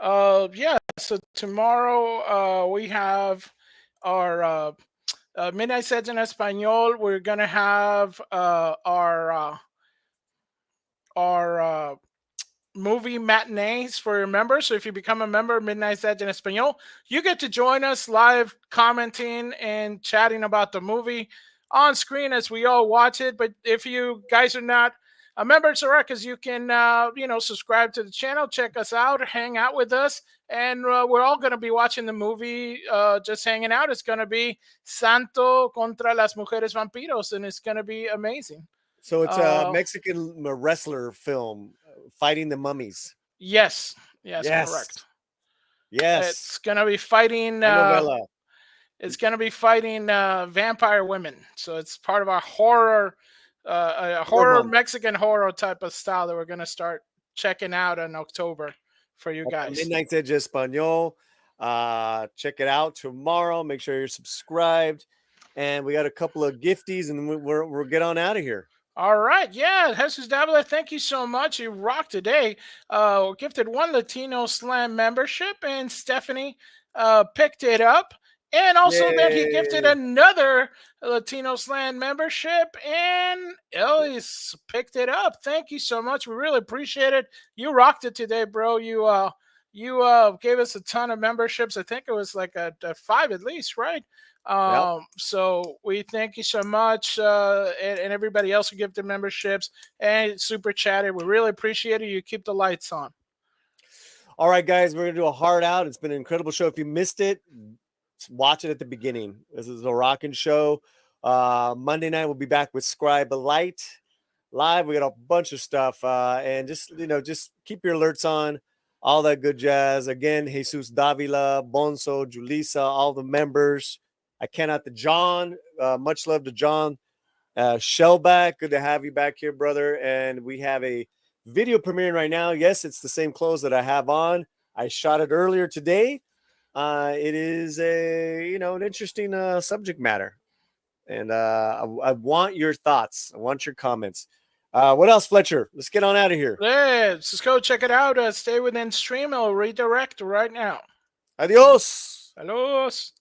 Yeah. So tomorrow we have our Midnight Sets in Espanol. We're gonna have our movie matinees for your members. So if you become a member of Midnight Sets in Espanol, you get to join us live, commenting and chatting about the movie on screen as we all watch it. But if you guys are not Members are because you can, subscribe to the channel, check us out, hang out with us, and we're all going to be watching the movie, just hanging out. It's going to be Santo contra las mujeres vampiros, and it's going to be amazing. So it's a Mexican wrestler film fighting the mummies. Yes, correct. Yes, it's going to be fighting. It's going to be fighting vampire women. So it's part of our horror. A horror Mexican horror type of style that we're going to start checking out in October for you guys. Midnight Edge Espanol. Check it out tomorrow. Make sure you're subscribed. And we got a couple of gifties, and we'll get on out of here. All right. Yeah. Jesus Davila, thank you so much. You rocked today. Gifted 1 Latino Slam membership, and Stephanie picked it up. And also then he gifted another Latino Slam membership, and Ellis picked it up. Thank you so much. We really appreciate it. You rocked it today, bro. You gave us a ton of memberships. I think it was like a 5 at least, right? So we thank you so much, and everybody else who gifted memberships and super chatted. We really appreciate it. You keep the lights on. All right, guys, we're gonna do a hard out. It's been an incredible show. If you missed it, watch it at the beginning. This is a rocking show. Monday night we'll be back with Scribe Light live. We got a bunch of stuff, and just keep your alerts on, all that good jazz. Again, Jesus Davila, Bonso, Julissa, all the members. I cannot. John, much love to John Shellback. Good to have you back here, brother. And we have a video premiering right now. Yes, it's the same clothes that I have on. I shot it earlier today. It is an interesting subject matter, and I want your thoughts. I want your comments. What else, Fletcher? Let's get on out of here. Let's go check it out. Stay within stream. I'll redirect right now. Adios. Adios.